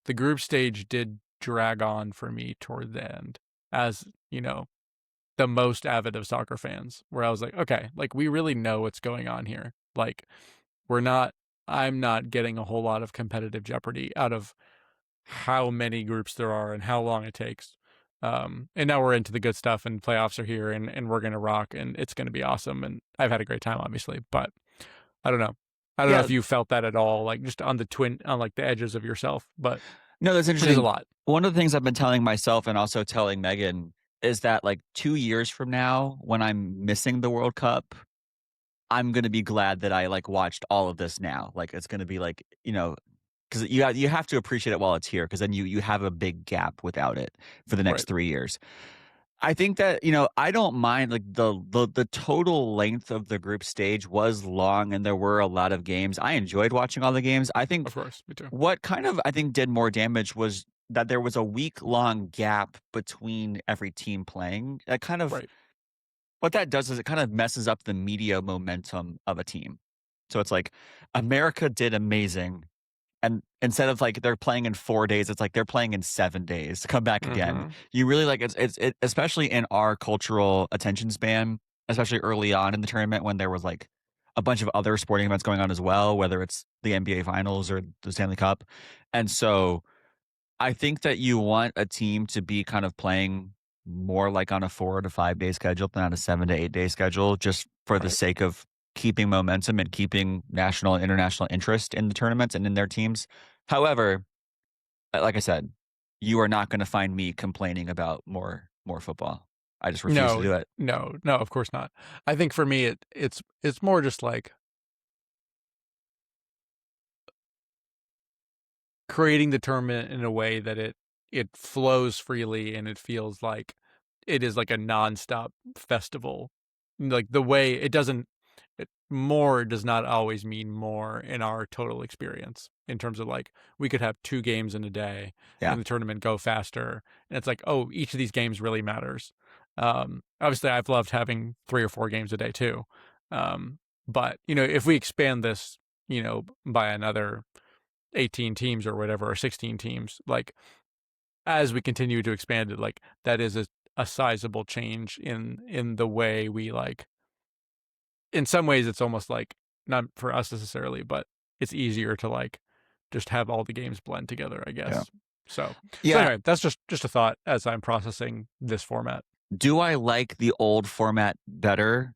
the group stage did drag on for me toward the end, as the most avid of soccer fans, where I was like, okay, like we really know what's going on here. Like we're not, I'm not getting a whole lot of competitive jeopardy out of how many groups there are and how long it takes. And now we're into the good stuff and playoffs are here and we're going to rock and it's going to be awesome. And I've had a great time, obviously, but I don't know. I don't know Yeah, if you felt that at all, like just on like the edges of yourself, but no, that's it is a interesting. lot. One of the things I've been telling myself and also telling Megan is that like 2 years from now, when I'm missing the World Cup, I'm gonna be glad that I like watched all of this now. Like it's gonna be like, because you have to appreciate it while it's here, because then you have a big gap without it for the next Right. 3 years. I think that I don't mind like the total length of the group stage was long and there were a lot of games. I enjoyed watching all the games. I think Of course. Me too. what kind of I think did more damage was that there was a week-long gap between every team playing. That kind of Right. what that does is it kind of messes up the media momentum of a team. So it's like America did amazing, and instead of like they're playing in 4 days, it's like they're playing in 7 days to come back again. Mm-hmm. You really like it, especially in our cultural attention span, especially early on in the tournament when there was like a bunch of other sporting events going on as well, whether it's the NBA finals or the Stanley Cup. And so I think that you want a team to be kind of playing more like on a 4 to 5 day schedule than on a 7 to 8 day schedule, just for the Right. sake of keeping momentum and keeping national and international interest in the tournaments and in their teams. However, like I said, you are not going to find me complaining about more football. I just refuse to No, do it. no, of course not. I think for me, it's more just like creating the tournament in a way that it flows freely and it feels like it is like a nonstop festival. Like the way it doesn't, more does not always mean more in our total experience. In terms of like we could have 2 games in a day Yeah, and the tournament go faster, and it's like, oh, each of these games really matters. Obviously, I've loved having 3 or 4 games a day too. Um, but if we expand this, by another 18 teams or whatever, or 16 teams, like as we continue to expand it, like that is a sizable change in the way we like. In some ways it's almost like, not for us necessarily, but it's easier to like just have all the games blend together, I yeah, guess. So yeah. anyway, that's just a thought as I'm processing this format. Do I like the old format better?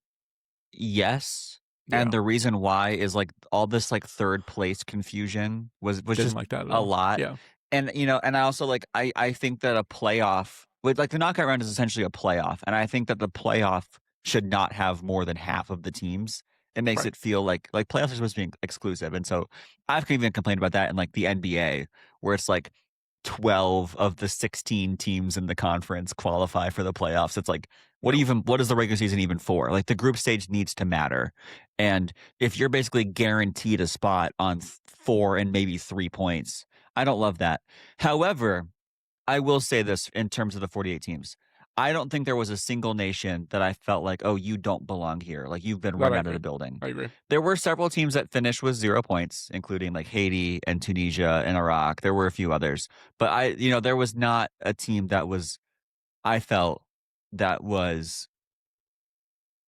Yes. And Yeah, the reason why is like all this like third place confusion was didn't just like that at a all. lot. Yeah. And and I also like I think that a playoff with like the knockout round is essentially a playoff. And I think that the playoff should not have more than half of the teams. It makes Right. it feel like playoffs are supposed to be exclusive. And so I've even complained about that in like the NBA, where it's like 12 of the 16 teams in the conference qualify for the playoffs. It's like, Yep. what is the regular season even for? Like the group stage needs to matter. And if you're basically guaranteed a spot on 4 and maybe 3 points, I don't love that. However, I will say this in terms of the 48 teams. I don't think there was a single nation that I felt like, oh, you don't belong here. Like you've been That run I out of agree. the building. I agree. There were several teams that finished with 0 points, including like Haiti and Tunisia and Iraq. There were a few others, but there was not a team that I felt that was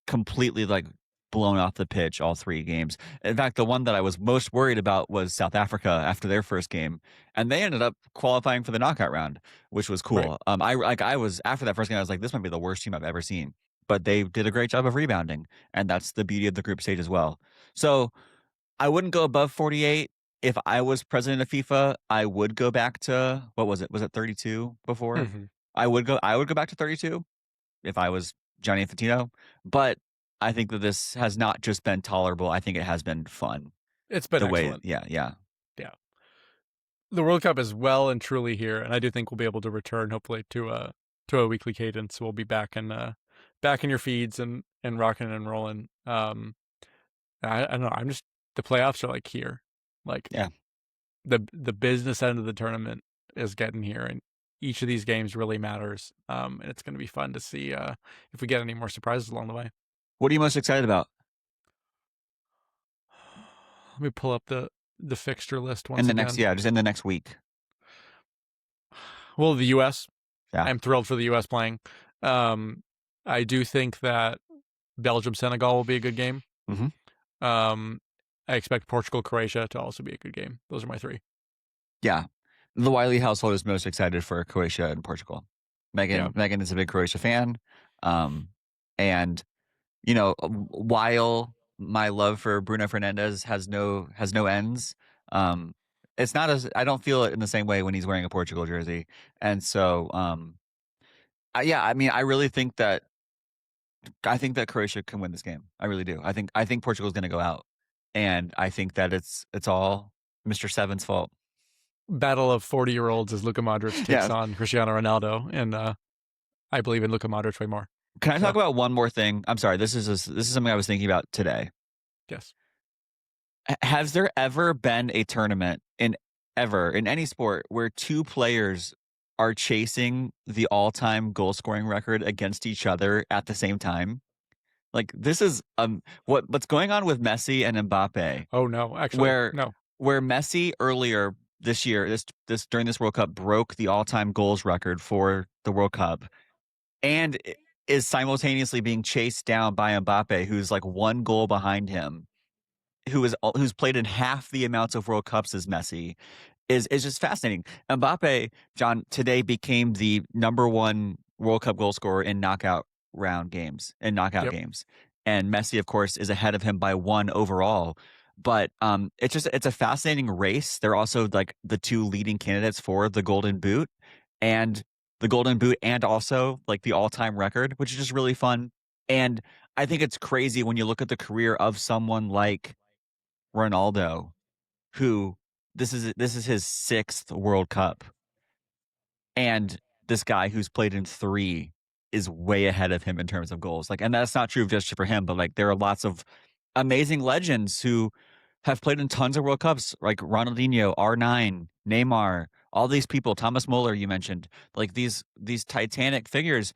completely like blown off the pitch all 3 games. In fact, the one that I was most worried about was South Africa after their first game, and they ended up qualifying for the knockout round, which was Right. cool. I was after that first game, I was like, this might be the worst team I've ever seen, but they did a great job of rebounding, and that's the beauty of the group stage as well. So I wouldn't go above 48. If I was president of FIFA, I would go back to what was it? Was it 32 before? Hmm. I would go back to 32 if I was Gianni Infantino. But I think that this has not just been tolerable. I think it has been fun. It's been The way, excellent. yeah, yeah, Yeah. The World Cup is well and truly here, and I do think we'll be able to return hopefully to a weekly cadence. We'll be back in your feeds and rocking and rolling. I don't know. I'm just, the playoffs are like here, like yeah. the business end of the tournament is getting here, and each of these games really matters. And it's going to be fun to see if we get any more surprises along the way. What are you most excited about? Let me pull up the fixture list in once the next, again. yeah, just in the next week. Well, the U.S. Yeah. I'm thrilled for the U.S. playing. I do think that Belgium Senegal will be a good game. Mm-hmm. I expect Portugal Croatia to also be a good game. Those are my three. Yeah. The Wiley household is most excited for Croatia and Portugal. Yeah. Megan is a big Croatia fan. And while my love for Bruno Fernandes has no ends, um, it's not as I don't feel it in the same way when he's wearing a Portugal jersey. And so, yeah, I mean, I think that Croatia can win this game. I really do. I think Portugal's going to go out, and I think that it's all Mr. Seven's fault. Battle of 40-year-olds as Luka Modric takes Yeah. on Cristiano Ronaldo, and I believe in Luka Modric way more. Can I So, talk about one more thing? I'm sorry. This is something I was thinking about today. yes. Has there ever been a tournament in any sport where two players are chasing the all-time goal scoring record against each other at the same time? Like this is what's going on with Messi and Mbappe, Oh no, actually, where no. Messi earlier this year, this during this World Cup broke the all-time goals record for the World Cup and is simultaneously being chased down by Mbappe, who's like one goal behind him, who's played in half the amounts of World Cups as Messi, is just fascinating. Mbappe, John, today became the number one World Cup goal scorer in knockout Yep. games. And Messi, of course, is ahead of him by one overall. But it's a fascinating race. They're also like the two leading candidates for the Golden Boot and also like the all-time record, which is just really fun. And I think it's crazy when you look at the career of someone like Ronaldo, who this is his sixth World Cup, and this guy who's played in three is way ahead of him in terms of goals. Like, and that's not true just for him, but like there are lots of amazing legends who have played in tons of World Cups, like Ronaldinho, R9, Neymar, all these people, Thomas Muller, you mentioned, like these titanic figures.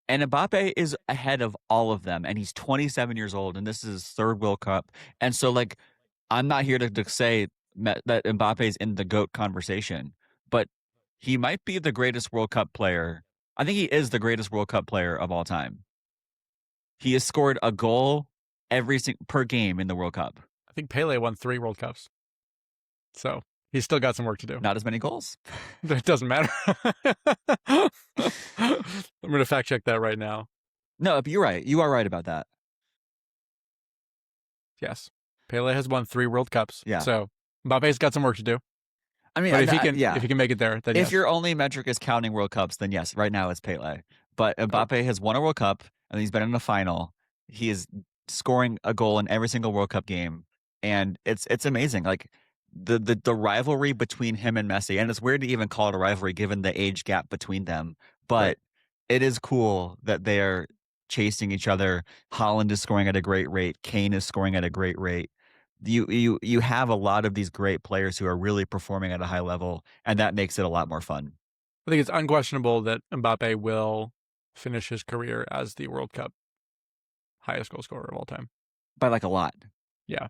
And Mbappe is ahead of all of them, and he's 27 years old, and this is his third World Cup. And so, like, I'm not here to say that Mbappe is in the GOAT conversation, but he might be the greatest World Cup player. I think he is the greatest World Cup player of all time. He has scored a goal per game in the World Cup. I think Pele won 3 World Cups, so he's still got some work to do. Not as many goals. It doesn't matter. I'm going to fact check that right now. No, but you're right. You are right about that. Yes, Pele has won 3 World Cups. Yeah. So Mbappe's got some work to do. I mean, but if he can make it there, then if yes. your only metric is counting World Cups, then yes, right now it's Pele. But Mbappe has won a World Cup and he's been in the final. He is scoring a goal in every single World Cup game, and it's amazing. Like the rivalry between him and Messi, and it's weird to even call it a rivalry given the age gap between them. But Right. It is cool that they're chasing each other. Haaland is scoring at a great rate. Kane is scoring at a great rate. You have a lot of these great players who are really performing at a high level, and that makes it a lot more fun. I think it's unquestionable that Mbappe will finish his career as the World Cup highest goal scorer of all time. By like a lot. Yeah.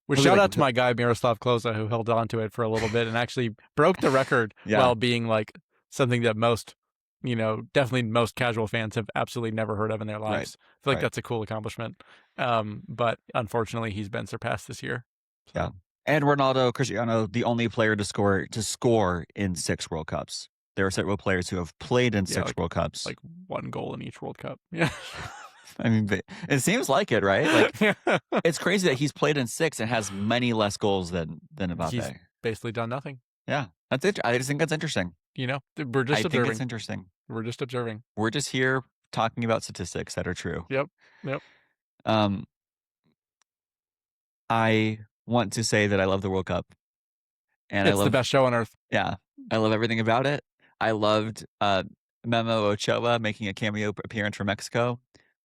Which shout out to my guy Miroslav Klose, who held on to it for a little bit and actually broke the record while being like something that most, definitely most casual fans have absolutely never heard of in their lives. I feel like that's a cool accomplishment. But unfortunately, he's been surpassed this year. So. Yeah. And Ronaldo, Cristiano, the only player to score in 6 World Cups. There are several players who have played in 6 World Cups. Like 1 goal in each World Cup. Yeah. I mean, it seems like it, right? Like it's crazy that he's played in 6 and has many less goals than Mbappe. He's basically done nothing. Yeah, that's it. I just think that's interesting. We're just observing. Think it's interesting. We're just observing. We're just here talking about statistics that are true. Yep. I want to say that I love the World Cup, and it's the best show on earth. Yeah, I love everything about it. I loved Memo Ochoa making a cameo appearance for Mexico.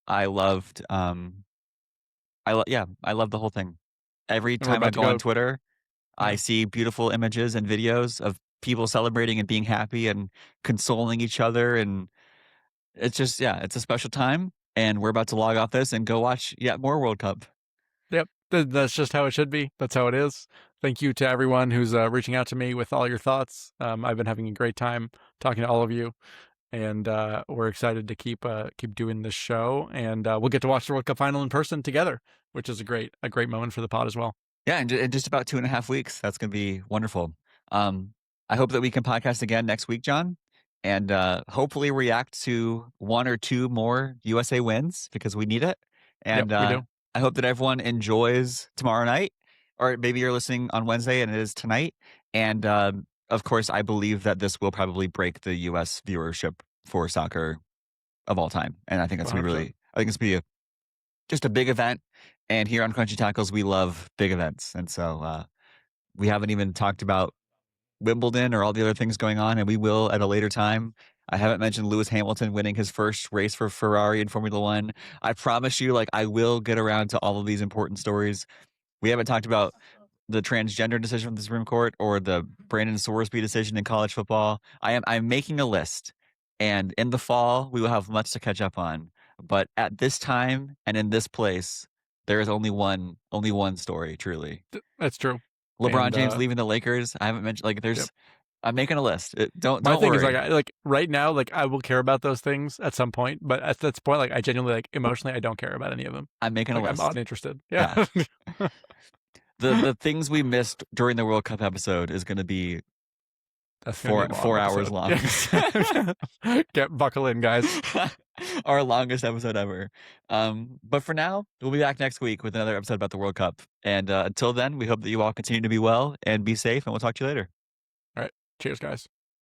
I loved I love the whole thing. Every time I go on Twitter, I see beautiful images and videos of people celebrating and being happy and consoling each other, and it's just it's a special time, and we're about to log off this and go watch yet more World Cup. Yep. That's just how it should be. That's how it is. Thank you to everyone who's reaching out to me with all your thoughts. I've been having a great time talking to all of you, and we're excited to keep doing this show. And we'll get to watch the World Cup final in person together, which is a great moment for the pod as well. Yeah, in just about 2.5 weeks. That's going to be wonderful. I hope that we can podcast again next week, John, and hopefully react to one or two more USA wins because we need it. Yep, And we do. I hope that everyone enjoys tomorrow night, or maybe you're listening on Wednesday and it is tonight. And of course, I believe that this will probably break the US viewership for soccer of all time. And I think that's going to be 100%. really, I think it's going to be just a big event. And here on Crunchy Tackles, we love big events. And so we haven't even talked about Wimbledon or all the other things going on, and we will at a later time. I haven't mentioned Lewis Hamilton winning his first race for Ferrari in Formula One. I promise you, like, I will get around to all of these important stories. We haven't talked about the transgender decision from the Supreme Court or the Brandon Sorsby decision in college football. I'm making a list, and in the fall we will have much to catch up on. But at this time and in this place, there is only one story. Truly, That's true. LeBron And James leaving the Lakers. I haven't mentioned like yep. there's. I'm making a list. Don't My don't thing is worry. like right now, like I will care about those things at some point, but at this point, like I genuinely like emotionally, I don't care about any of them. I'm making a Like I'm list. uninterested. Yeah. Yeah. The things we missed during the World Cup episode is going to be That's gonna be a long 4 hours episode. long. Yeah. Buckle in, guys. Our longest episode ever. But for now, we'll be back next week with another episode about the World Cup. And until then, we hope that you all continue to be well and be safe, and we'll talk to you later. All right. Cheers, guys.